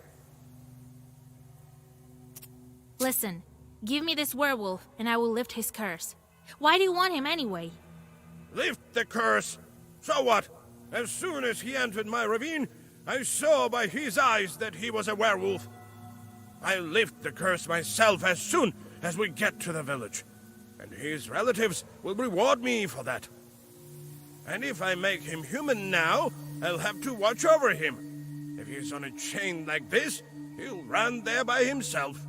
Listen, give me this werewolf and I will lift his curse. Why do you want him anyway? Lift the curse. So what? As soon as he entered my ravine, I saw by his eyes that he was a werewolf. I'll lift the curse myself as soon as we get to the village. And his relatives will reward me for that. And if I make him human now, I'll have to watch over him. If he's on a chain like this, he'll run there by himself.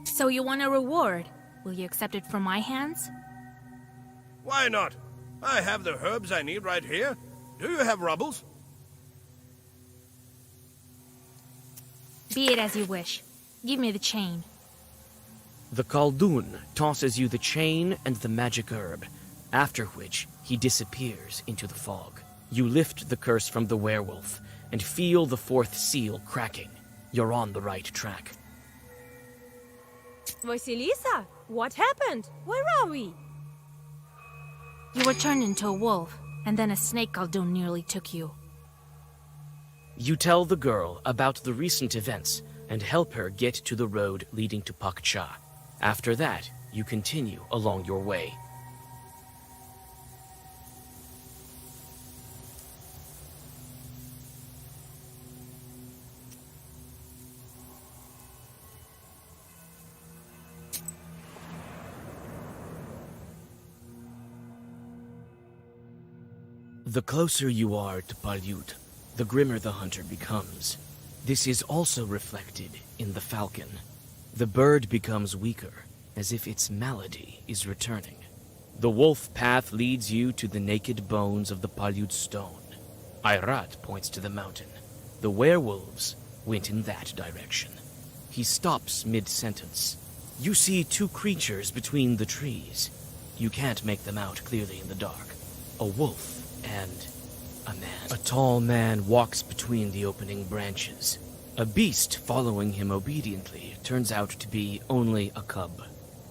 So you want a reward? Will you accept it from my hands? Why not? I have the herbs I need right here. Do you have rubbles? Be it as you wish. Give me the chain. The Khaldun tosses you the chain and the magic herb, after which he disappears into the fog. You lift the curse from the werewolf and feel the fourth seal cracking. You're on the right track. Vasilisa, what happened? Where are we? You were turned into a wolf, and then a snake Khaldun nearly took you. You tell the girl about the recent events and help her get to the road leading to Pakcha. After that, you continue along your way. The closer you are to Palyut, the grimmer the hunter becomes. This is also reflected in the falcon. The bird becomes weaker, as if its malady is returning. The wolf path leads you to the naked bones of the Palyut stone. Ayrat points to the mountain. The werewolves went in that direction. He stops mid-sentence. You see two creatures between the trees. You can't make them out clearly in the dark. A wolf and a man. A tall man walks between the opening branches. A beast following him obediently turns out to be only a cub.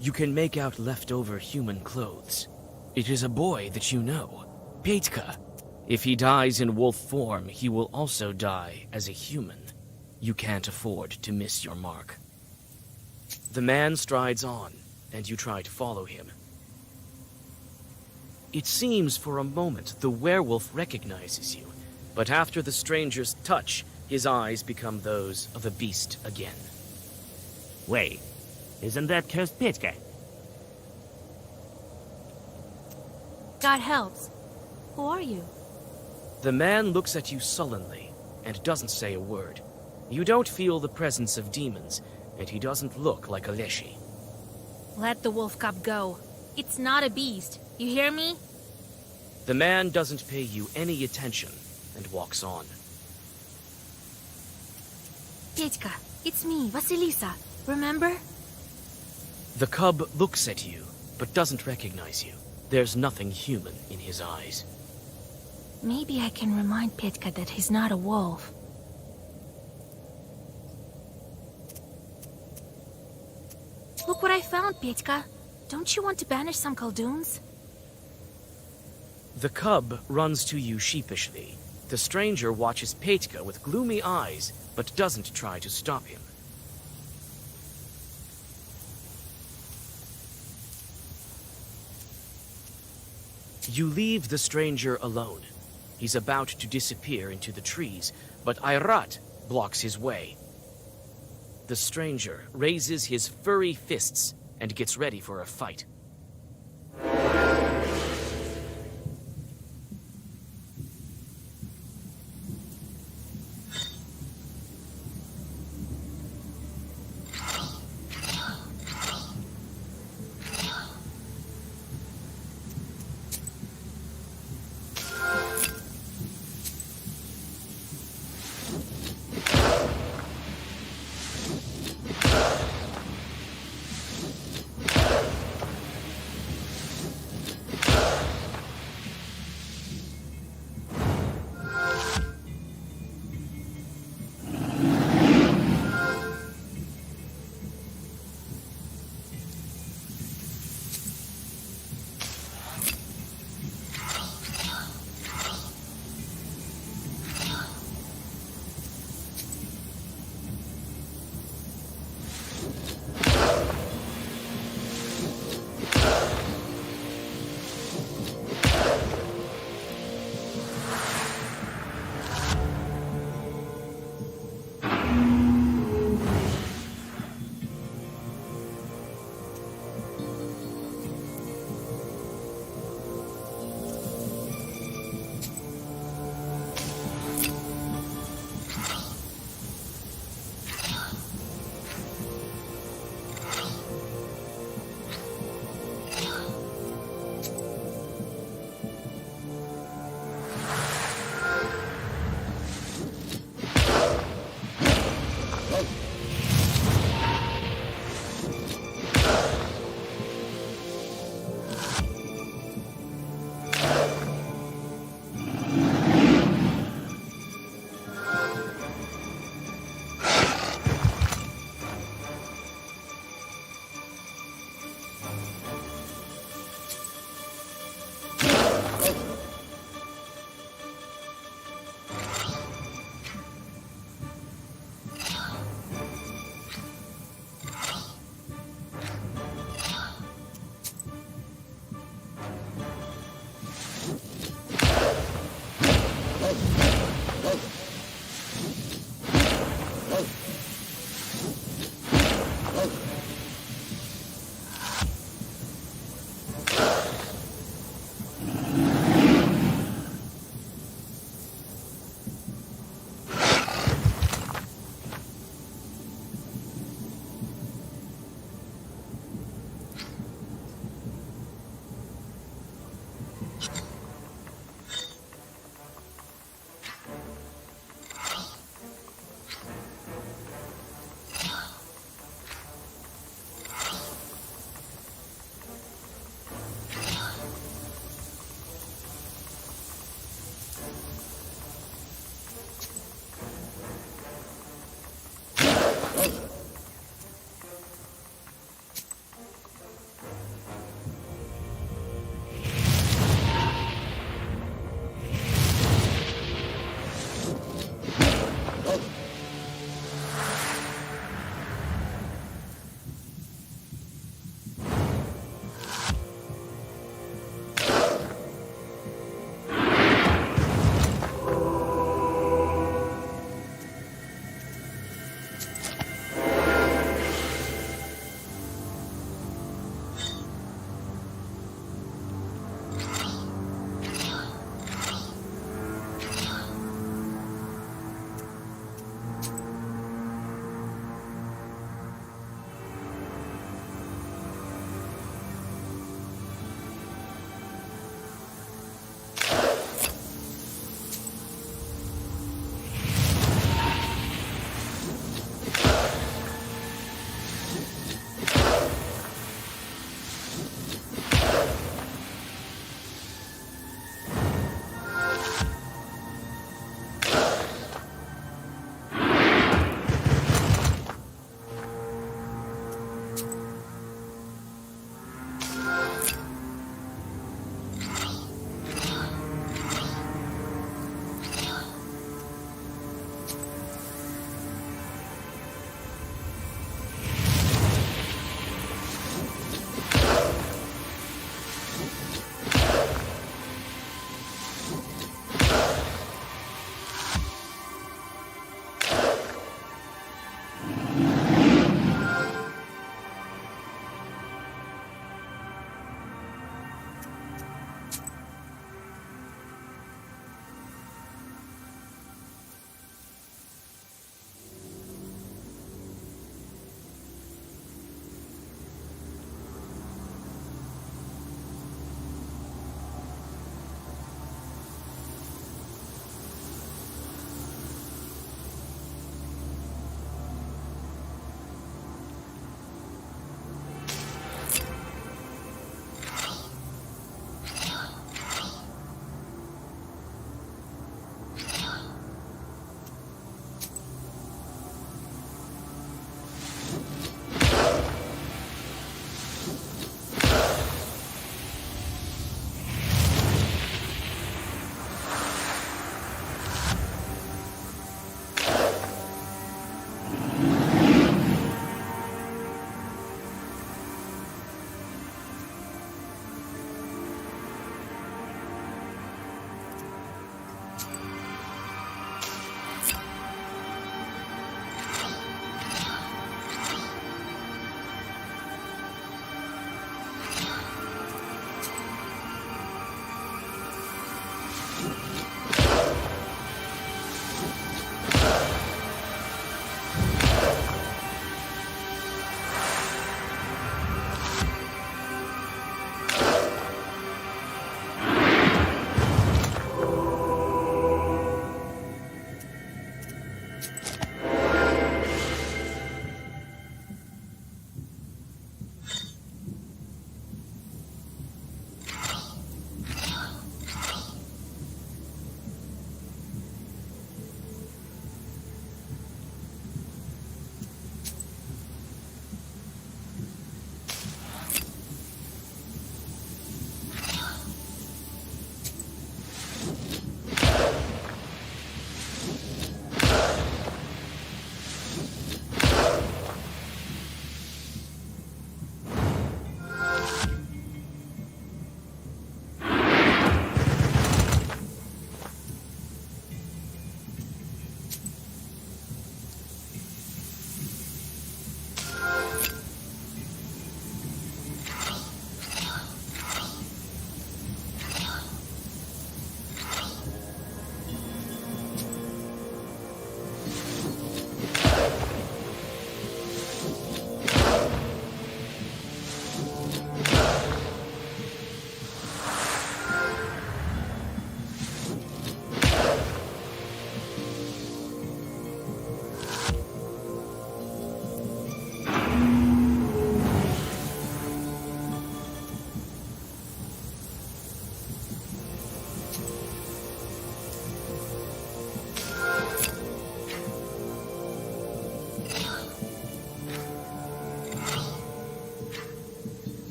You can make out leftover human clothes. It is a boy that you know, Petka. If he dies in wolf form, he will also die as a human. You can't afford to miss your mark. The man strides on, and you try to follow him. It seems for a moment the werewolf recognizes you, but after the stranger's touch, his eyes become those of a beast again. Wait, isn't that cursed Petka? God helps. Who are you? The man looks at you sullenly and doesn't say a word. You don't feel the presence of demons, and he doesn't look like a Leshy. Let the wolf cub go. It's not a beast. You hear me? The man doesn't pay you any attention and walks on. Petька, it's me, Vasilisa. Remember? The cub looks at you, but doesn't recognize you. There's nothing human in his eyes. Maybe I can remind Petька that he's not a wolf. Look what I found, Petька. Don't you want to banish some Kolduns? The cub runs to you sheepishly. The stranger watches Petьka with gloomy eyes, but doesn't try to stop him. You leave the stranger alone. He's about to disappear into the trees, but Ayrat blocks his way. The stranger raises his furry fists and gets ready for a fight.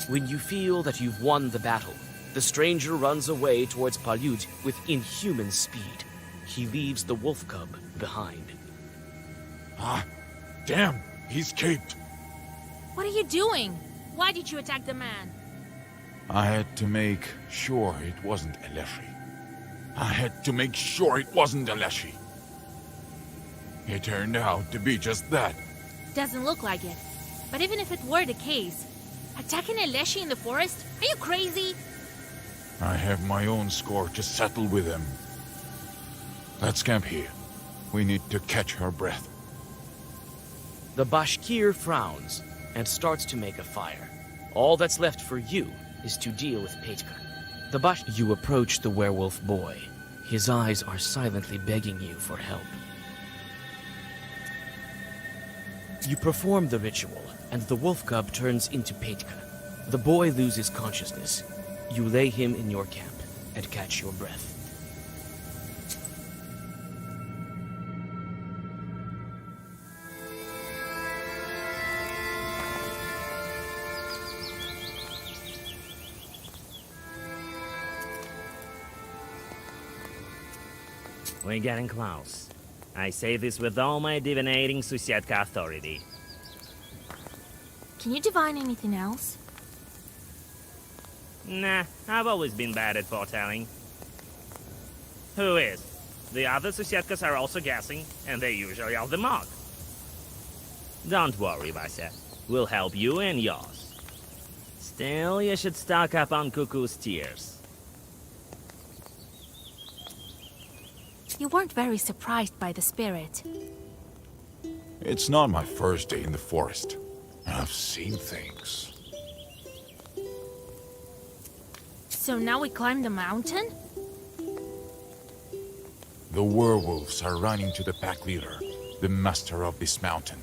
When you feel that you've won the battle, the stranger runs away towards Palyud with inhuman speed. He leaves the wolf cub behind. Ah, damn, he's escaped. What are you doing? Why did you attack the man? I had to make sure it wasn't Aleshi. I had to make sure it wasn't Aleshi. It turned out to be just that. Doesn't look like it. But even if it were the case, attacking Aleshi in the forest? Are you crazy? I have my own score to settle with him. Let's camp here. We need to catch her breath. The Bashkir frowns and starts to make a fire. All that's left for you is to deal with Petka. You approach the werewolf boy. His eyes are silently begging you for help. You perform the ritual, and the wolf cub turns into Petka. The boy loses consciousness. You lay him in your camp and catch your breath. We're getting close. I say this with all my divinating Susietka authority. Can you divine anything else? Nah, I've always been bad at foretelling. Who is? The other Susietkas are also guessing, and they usually are the mark. Don't worry, Vasya. We'll help you and yours. Still, you should stock up on Cuckoo's tears. You weren't very surprised by the spirit. It's not my first day in the forest. I've seen things. So now we climb the mountain? The werewolves are running to the pack leader, the master of this mountain.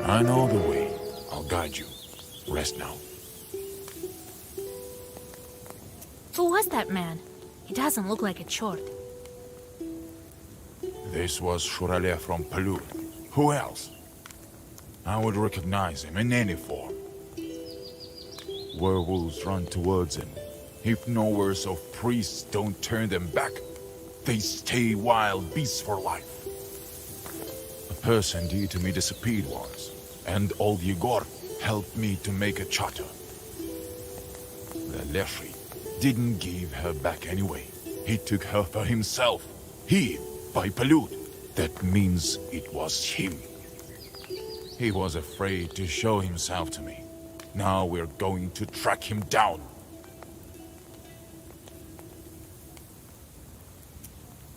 I know the way. I'll guide you. Rest now. Who was that man? He doesn't look like a Chord. This was Shurale from Palud. Who else? I would recognize him in any form. Werewolves run towards him. If no words of priests don't turn them back, they stay wild beasts for life. A person dear to me disappeared once, and old Yegor helped me to make a charter. The Leshri didn't give her back anyway. He took her for himself. He, by Palud. That means it was him. He was afraid to show himself to me. Now we're going to track him down.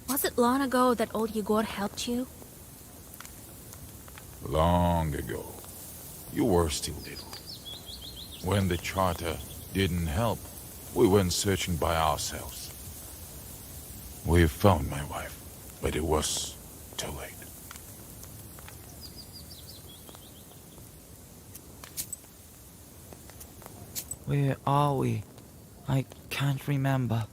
Was it long ago that old Yegor helped you? Long ago. You were still little. When the charter didn't help, we went searching by ourselves. We found my wife, but it was too late. Where are we? I can't remember.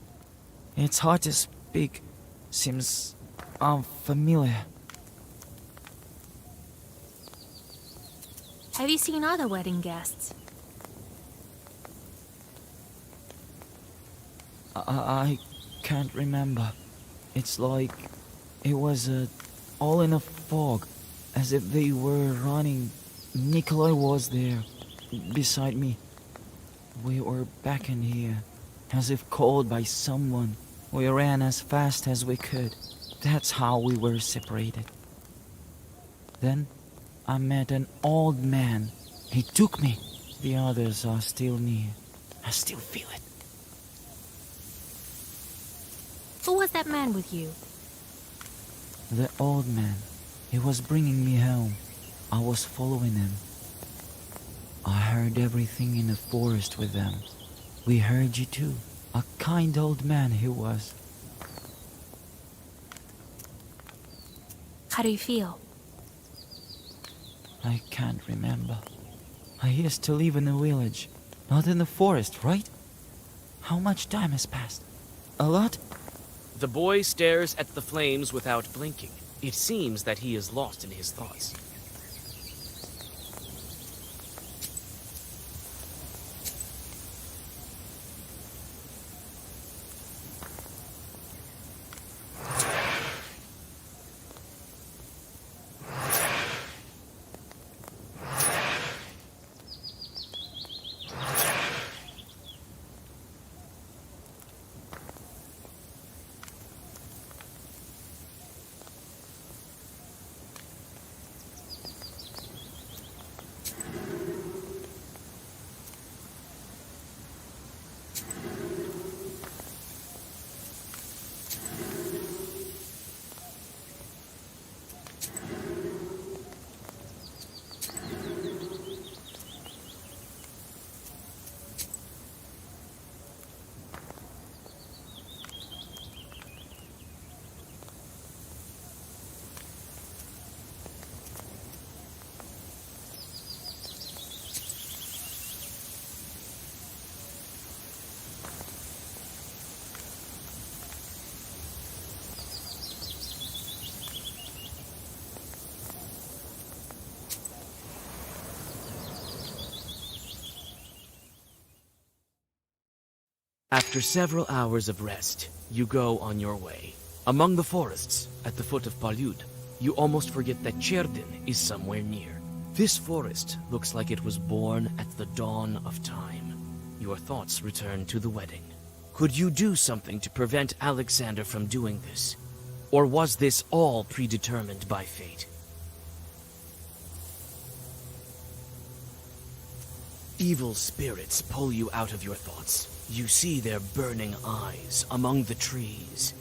It's hard to speak. Seems unfamiliar. Have you seen other wedding guests? I can't remember. It's like it was all in a fog, as if they were running. Nikolai was there, beside me. We were back in here, as if called by someone. We ran as fast as we could. That's how we were separated. Then I met an old man. He took me. The others are still near. I still feel it. Who was that man with you? The old man. He was bringing me home. I was following him. I heard everything in the forest with them. We heard you too. A kind old man he was. How do you feel? I can't remember. I used to live in a village, not in the forest, right? How much time has passed? A lot? The boy stares at the flames without blinking. It seems that he is lost in his thoughts. After several hours of rest, you go on your way. Among the forests, at the foot of Palud, you almost forget that Cherdin is somewhere near. This forest looks like it was born at the dawn of time. Your thoughts return to the wedding. Could you do something to prevent Alexander from doing this? Or was this all predetermined by fate? Evil spirits pull you out of your thoughts. You see their burning eyes among the trees.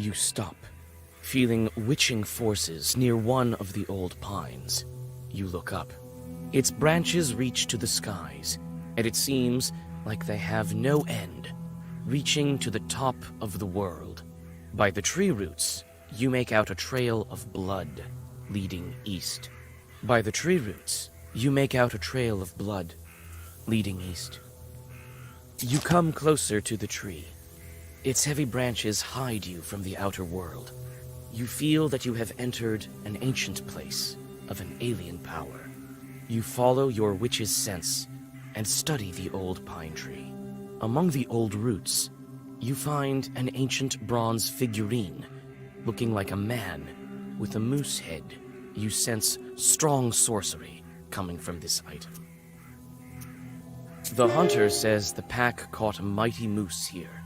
You stop, feeling witching forces near one of the old pines. You look up. Its branches reach to the skies, and it seems like they have no end, reaching to the top of the world. By the tree roots, you make out a trail of blood leading east. By the tree roots, you make out a trail of blood leading east. You come closer to the tree. Its heavy branches hide you from the outer world. You feel that you have entered an ancient place of an alien power. You follow your witch's sense and study the old pine tree. Among the old roots, you find an ancient bronze figurine looking like a man with a moose head. You sense strong sorcery coming from this item. The hunter says the pack caught a mighty moose here.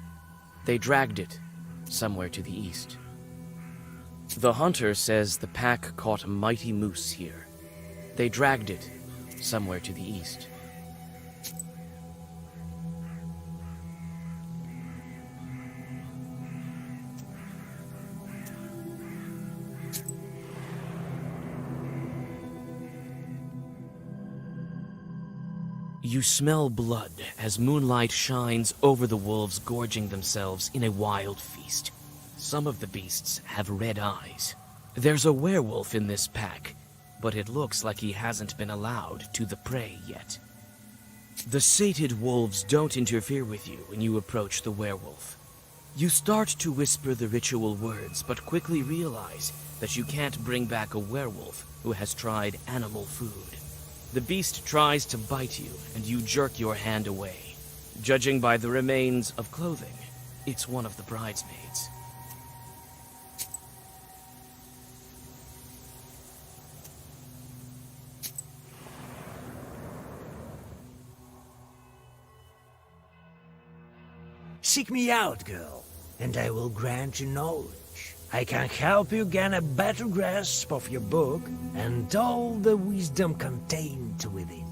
They dragged it somewhere to the east. The hunter says the pack caught a mighty moose here. They dragged it somewhere to the east. You smell blood as moonlight shines over the wolves gorging themselves in a wild feast. Some of the beasts have red eyes. There's a werewolf in this pack, but it looks like he hasn't been allowed to the prey yet. The sated wolves don't interfere with you when you approach the werewolf. You start to whisper the ritual words, but quickly realize that you can't bring back a werewolf who has tried animal food. The beast tries to bite you, and you jerk your hand away. Judging by the remains of clothing, it's one of the bridesmaids. Seek me out, girl, and I will grant you knowledge. I can help you gain a better grasp of your book and all the wisdom contained within.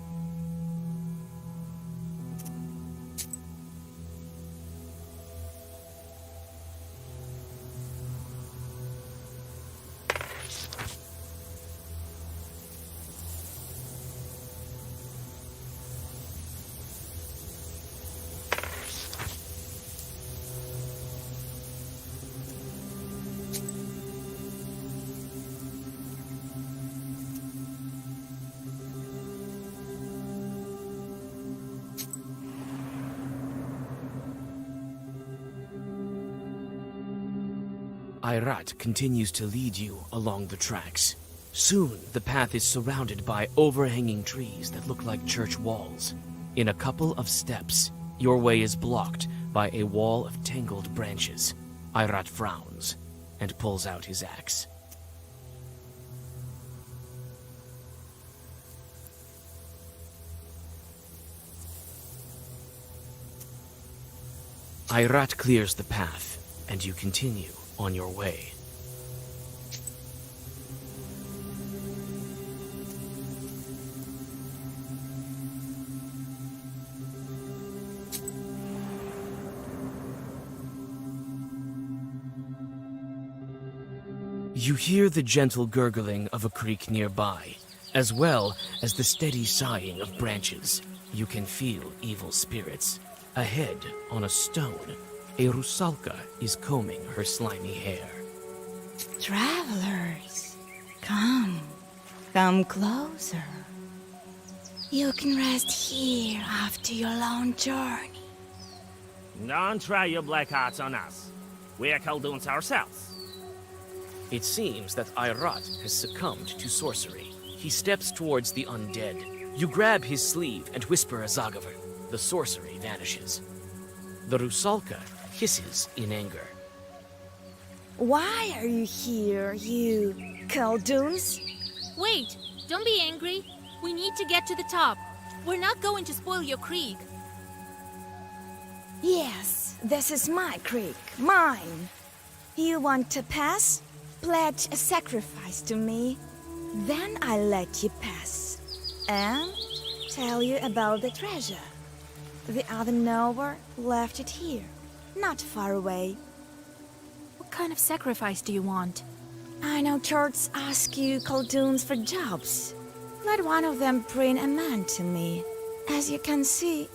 Ayrat continues to lead you along the tracks. Soon, the path is surrounded by overhanging trees that look like church walls. In a couple of steps, your way is blocked by a wall of tangled branches. Ayrat frowns and pulls out his axe. Ayrat clears the path, and you continue on your way. You hear the gentle gurgling of a creek nearby, as well as the steady sighing of branches. You can feel evil spirits. Ahead, on a stone, a rusalka is combing her slimy hair. Travelers, come. Come closer. You can rest here after your long journey. Don't try your black arts on us. We are Khaldoons ourselves. It seems that Ayrat has succumbed to sorcery. He steps towards the undead. You grab his sleeve and whisper a Zagavr. The sorcery vanishes. The rusalka hisses in anger. Why are you here, you Khaldoons? Wait, don't be angry. We need to get to the top. We're not going to spoil your creek. Yes, this is my creek, mine. You want to pass? Pledge a sacrifice to me. Then I'll let you pass. And tell you about the treasure. The other knower left it here, not far away. What kind of sacrifice do you want? I know churches ask you Khaldoons for jobs. Let one of them bring a man to me. As you can see,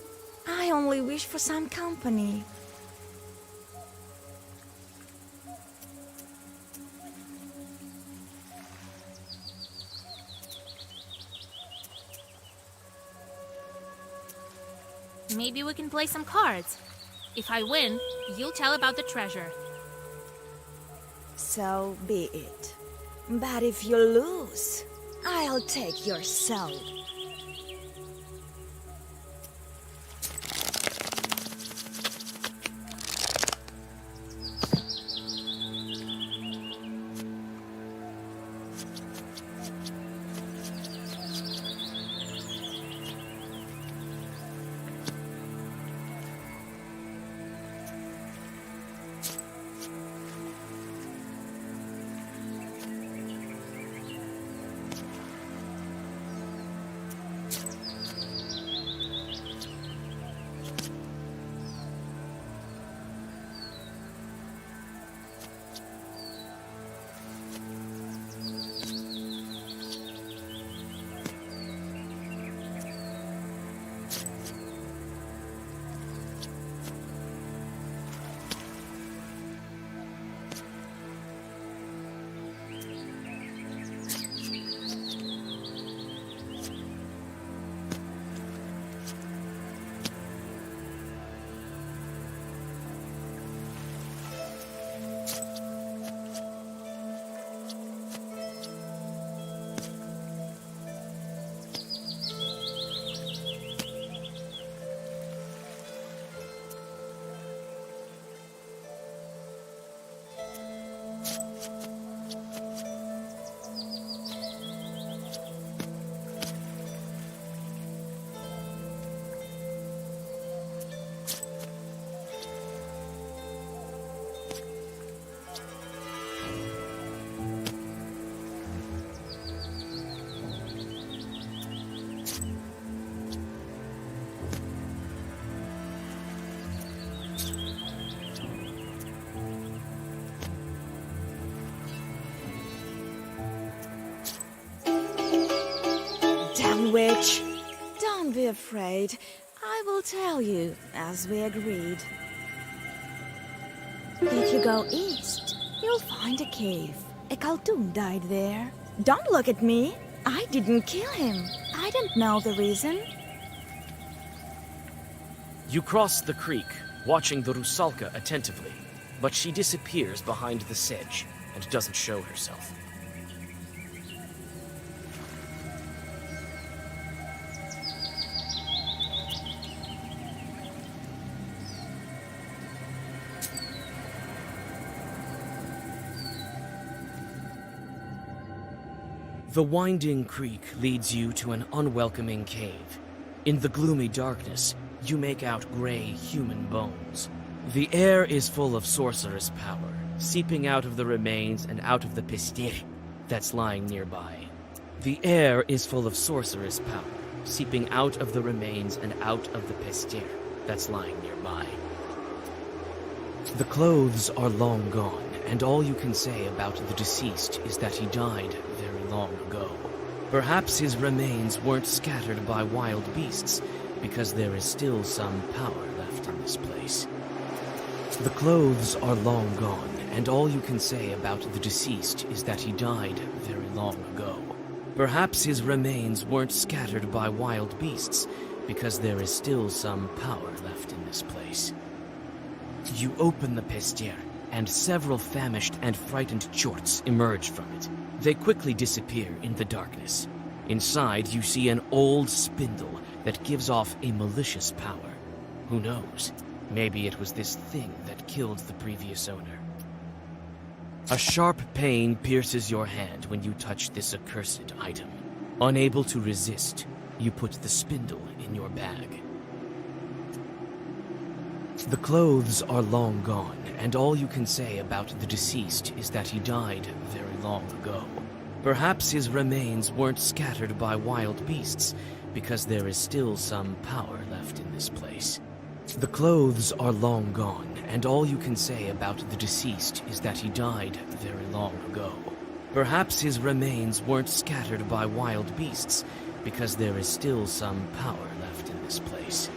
I only wish for some company. Maybe we can play some cards. If I win, you'll tell about the treasure. So be it. But if you lose, I'll take your soul. Witch, don't be afraid. I will tell you, as we agreed. If you go east, you'll find a cave. A Khaldoon died there. Don't look at me. I didn't kill him. I don't know the reason. You cross the creek, watching the rusalka attentively, but she disappears behind the sedge and doesn't show herself. The winding creek leads you to an unwelcoming cave. In the gloomy darkness, you make out gray human bones. The air is full of sorcerous power, seeping out of the remains and out of the pestir that's lying nearby. The air is full of sorcerous power, seeping out of the remains and out of the pestir that's lying nearby. The clothes are long gone, and all you can say about the deceased is that he died very long ago. Perhaps his remains weren't scattered by wild beasts, because there is still some power left in this place. The clothes are long gone, and all you can say about the deceased is that he died very long ago. Perhaps his remains weren't scattered by wild beasts, because there is still some power left in this place. You open the pestiere, and several famished and frightened chorts emerge from it. They quickly disappear in the darkness. Inside, you see an old spindle that gives off a malicious power. Who knows? Maybe it was this thing that killed the previous owner. A sharp pain pierces your hand when you touch this accursed item. Unable to resist, you put the spindle in your bag. The clothes are long gone, and all you can say about the deceased is that he died very long ago. Perhaps his remains weren't scattered by wild beasts, because there is still some power left in this place. The clothes are long gone, and all you can say about the deceased is that he died very long ago. Perhaps his remains weren't scattered by wild beasts, because there is still some power left in this place.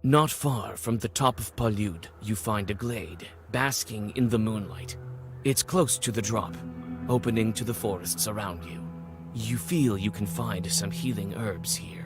Not far from the top of Palude, you find a glade, basking in the moonlight. It's close to the drop, opening to the forests around you. You feel you can find some healing herbs here.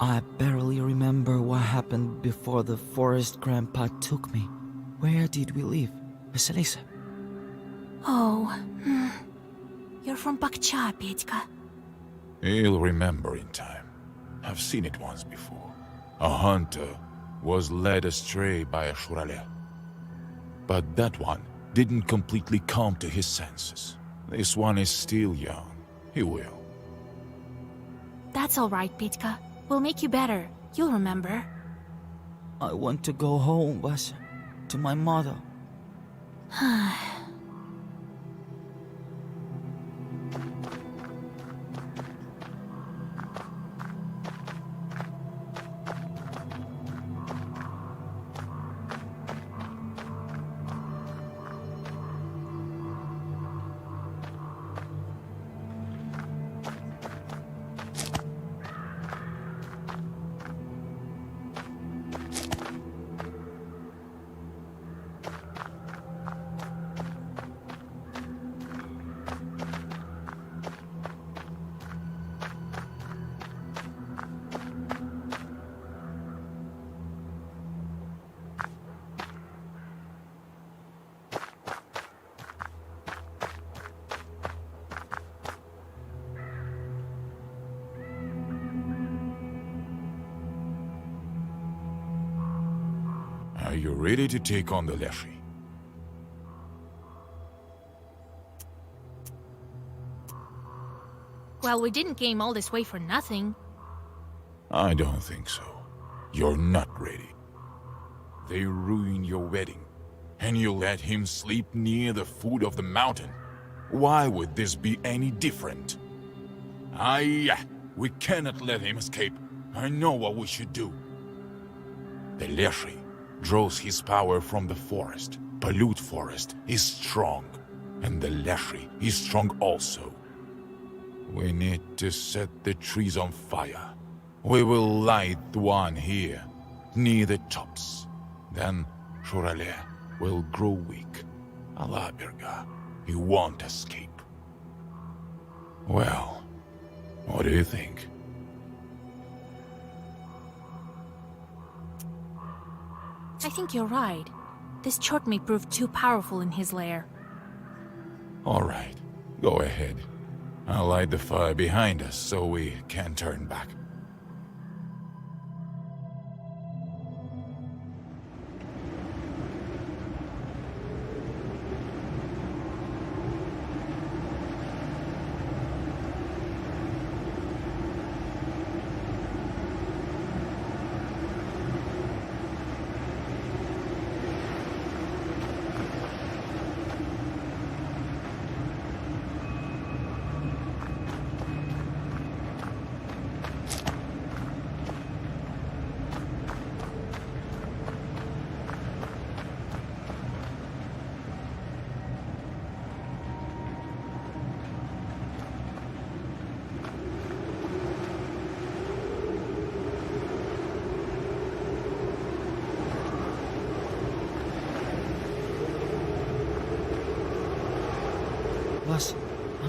I barely remember what happened before the forest grandpa took me. Where did we live, Vasilisa? Oh, you're from Bakcha, Petька. He'll remember in time. I've seen it once before. A hunter was led astray by a Shurale. But that one didn't completely come to his senses. This one is still young. He will. That's all right, Petька. We'll make you better. You'll remember. I want to go home, Vasya. To my mother. Are you ready to take on the Leshy? Well, we didn't came all this way for nothing. I don't think so. You're not ready. They ruined your wedding, and you let him sleep near the foot of the mountain. Why would this be any different? We cannot let him escape. I know what we should do. The Leshy draws his power from the forest. Palude Forest is strong, and the Leshy is strong also. We need to set the trees on fire. We will light one here, near the tops. Then Shurale will grow weak. Alabirga, he won't escape. Well, what do you think? I think you're right. This chort may prove too powerful in his lair. All right, go ahead. I'll light the fire behind us so we can turn back.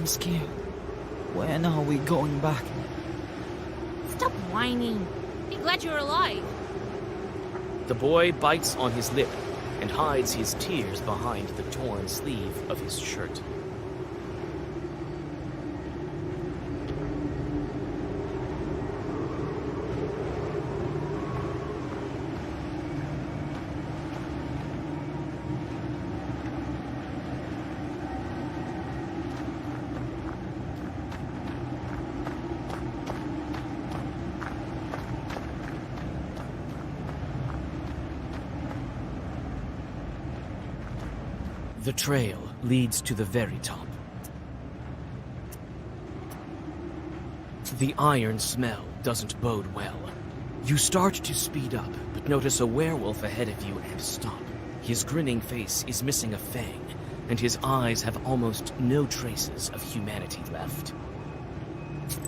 I'm scared. When are we going back? Stop whining. Be glad you're alive. The boy bites on his lip and hides his tears behind the torn sleeve of his shirt. The trail leads to the very top. The iron smell doesn't bode well. You start to speed up, but notice a werewolf ahead of you and stop. His grinning face is missing a fang, and his eyes have almost no traces of humanity left.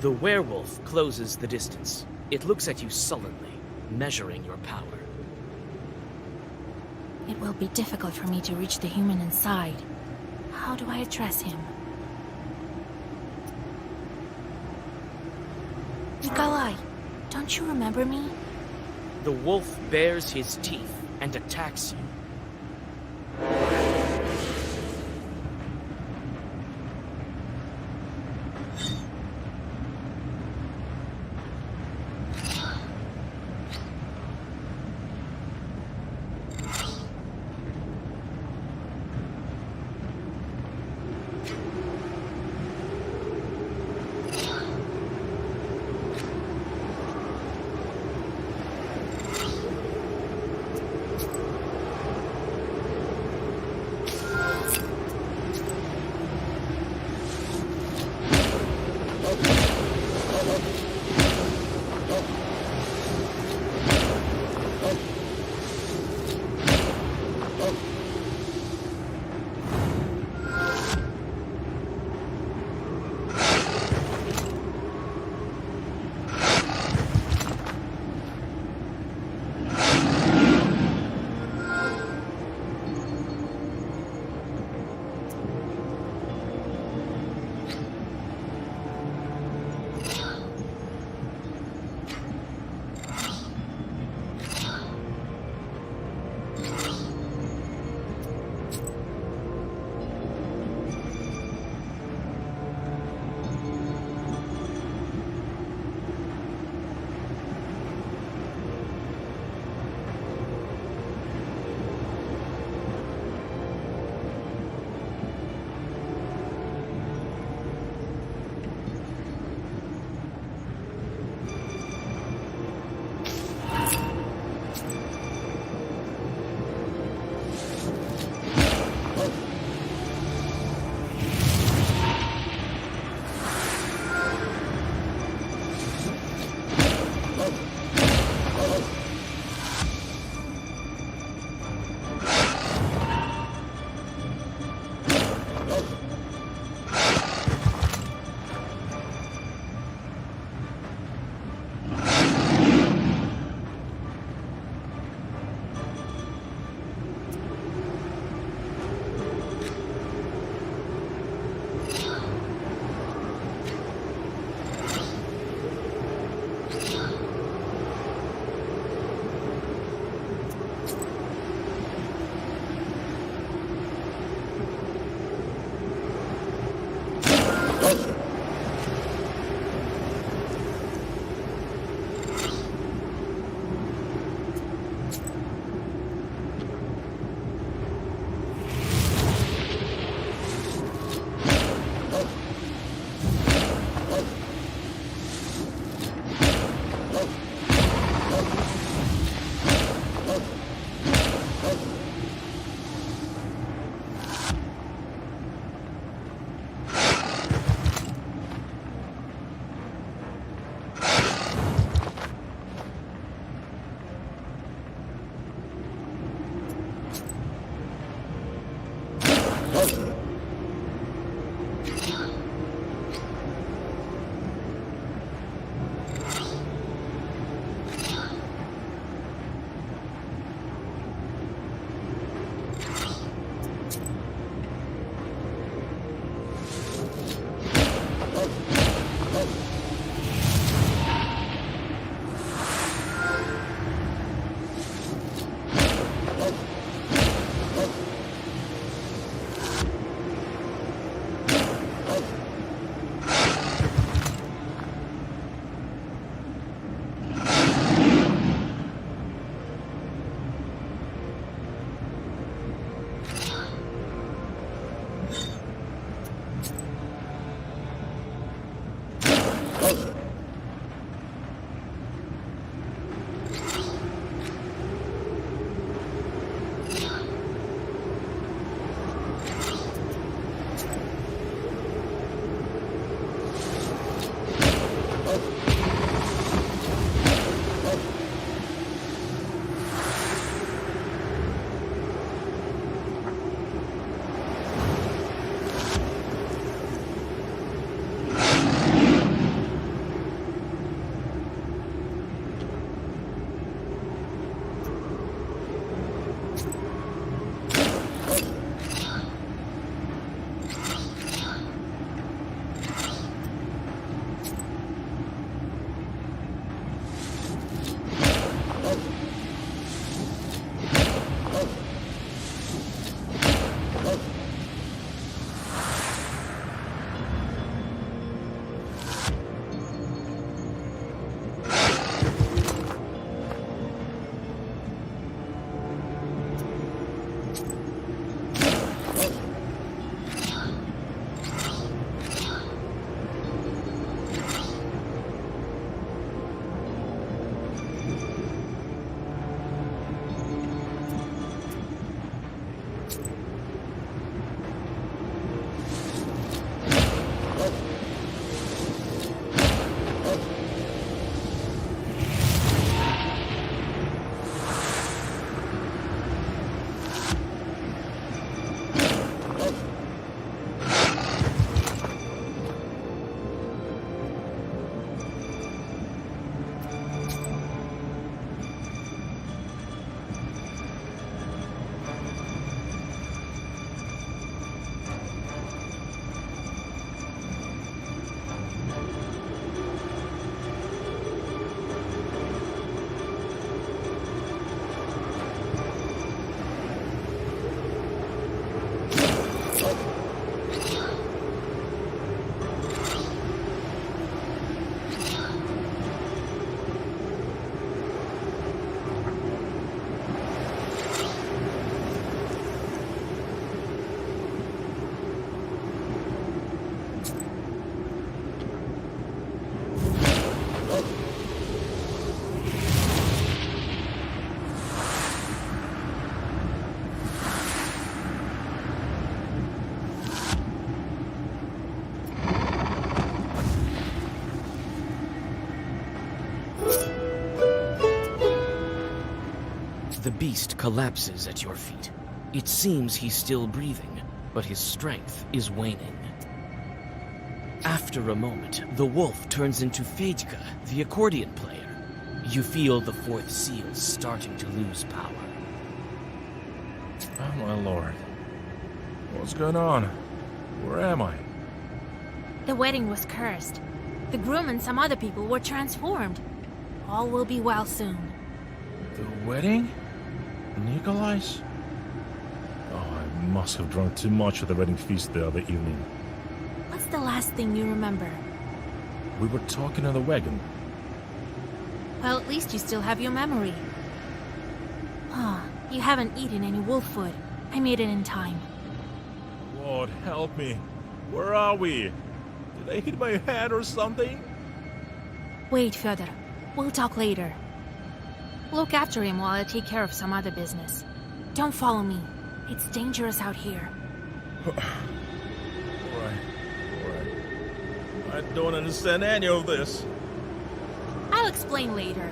The werewolf closes the distance. It looks at you sullenly, measuring your power. It will be difficult for me to reach the human inside. How do I address him? Nikolai, don't you remember me? The wolf bares his teeth and attacks you. The beast collapses at your feet. It seems he's still breathing, but his strength is waning. After a moment, the wolf turns into Fedka, the accordion player. You feel the fourth seal starting to lose power. Oh my lord. What's going on? Where am I? The wedding was cursed. The groom and some other people were transformed. All will be well soon. The wedding? Nikolai's? Oh, I must have drunk too much at the wedding feast the other evening. What's the last thing you remember? We were talking on the wagon. Well, at least you still have your memory. You haven't eaten any wolf food. I made it in time. Lord, help me. Where are we? Did I hit my head or something? Wait, Fyodor. We'll talk later. Look after him while I take care of some other business. Don't follow me. It's dangerous out here. Alright. I don't understand any of this. I'll explain later.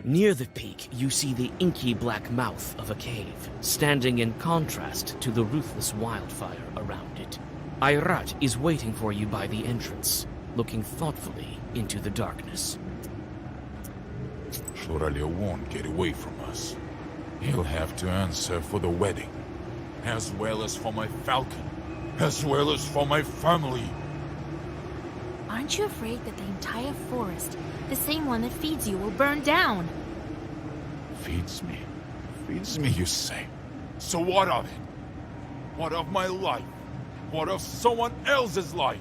Near the peak, you see the inky black mouth of a cave, standing in contrast to the ruthless wildfire around it. Ayrat is waiting for you by the entrance, looking thoughtfully into the darkness. Shoralio won't get away from us. He'll have to answer for the wedding, as well as for my falcon. as well as for my family. Aren't you afraid that the entire forest, the same one that feeds you, will burn down? Feeds me? Feeds me, you say? So what of it? What of my life? What of someone else's life?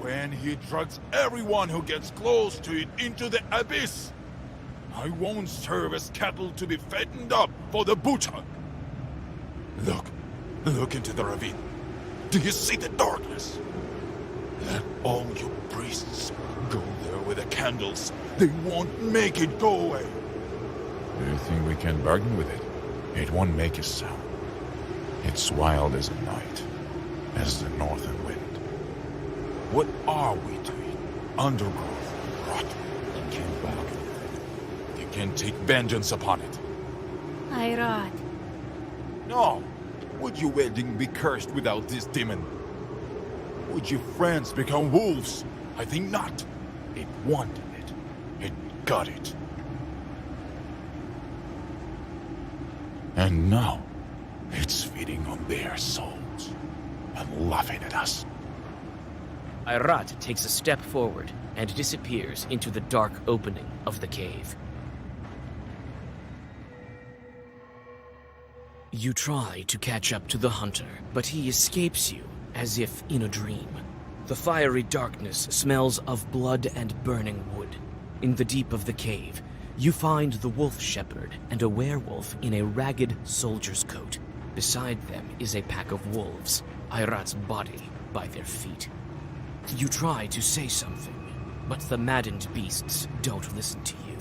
When he drags everyone who gets close to it into the abyss, I won't serve as cattle to be fattened up for the butcher. Look into the ravine. Do you see the darkness? Let all you priests go there with the candles. They won't make it go away. Do you think we can bargain with it? It won't make a sound. It's wild as a night, as the northern wind. What are we doing? Undergrowth, rot. You can't bargain with it. You can't take vengeance upon it. I rot. No. Would your wedding be cursed without this demon? Would your friends become wolves? I think not. It wanted it. It got it. And now, it's feeding on their souls and laughing at us. Ayrat takes a step forward and disappears into the dark opening of the cave. You try to catch up to the hunter, but he escapes you as if in a dream. The fiery darkness smells of blood and burning wood. In the deep of the cave, you find the wolf shepherd and a werewolf in a ragged soldier's coat. Beside them is a pack of wolves, Ayrat's body by their feet. You try to say something, but the maddened beasts don't listen to you.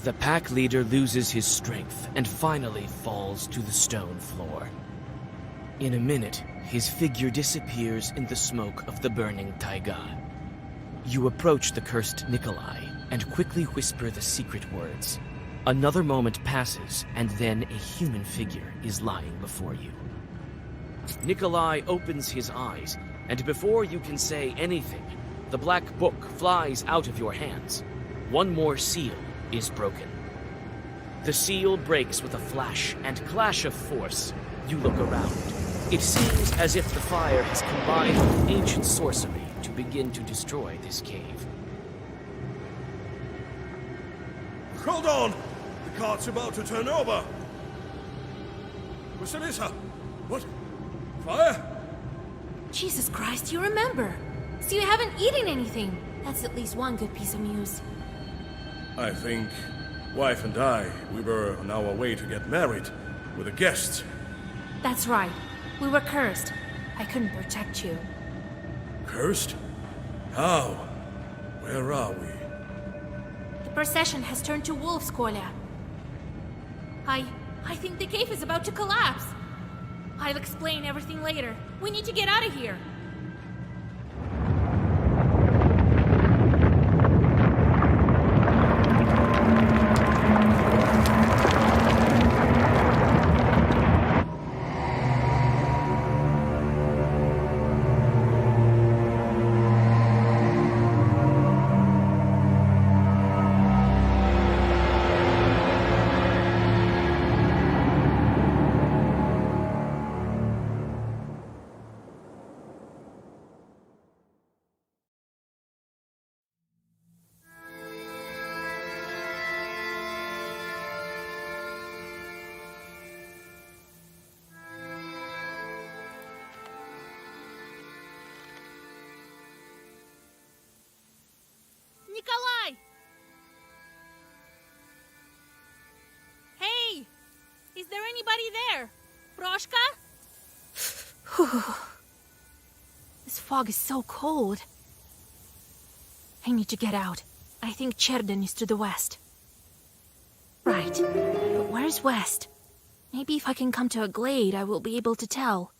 The pack leader loses his strength and finally falls to the stone floor. In a minute, his figure disappears in the smoke of the burning taiga. You approach the cursed Nikolai and quickly whisper the secret words. Another moment passes, and then a human figure is lying before you. Nikolai opens his eyes, and before you can say anything, the black book flies out of your hands. One more seal is broken. The seal breaks with a flash and clash of force. You look around. It seems as if the fire has combined with ancient sorcery to begin to destroy this cave. Hold on! The cart's about to turn over! Vasilisa! What? Fire? Jesus Christ, you remember! So you haven't eaten anything! That's at least one good piece of news. I think wife and I, we were on our way to get married with the guests. That's right. We were cursed. I couldn't protect you. Cursed? How? Where are we? The procession has turned to wolves, Kolya. I think the cave is about to collapse. I'll explain everything later. We need to get out of here. Nikolai! Hey! Is there anybody there? Proshka? This fog is so cold. I need to get out. I think Cherdyn is to the west. Right. But where's west? Maybe if I can come to a glade, I will be able to tell.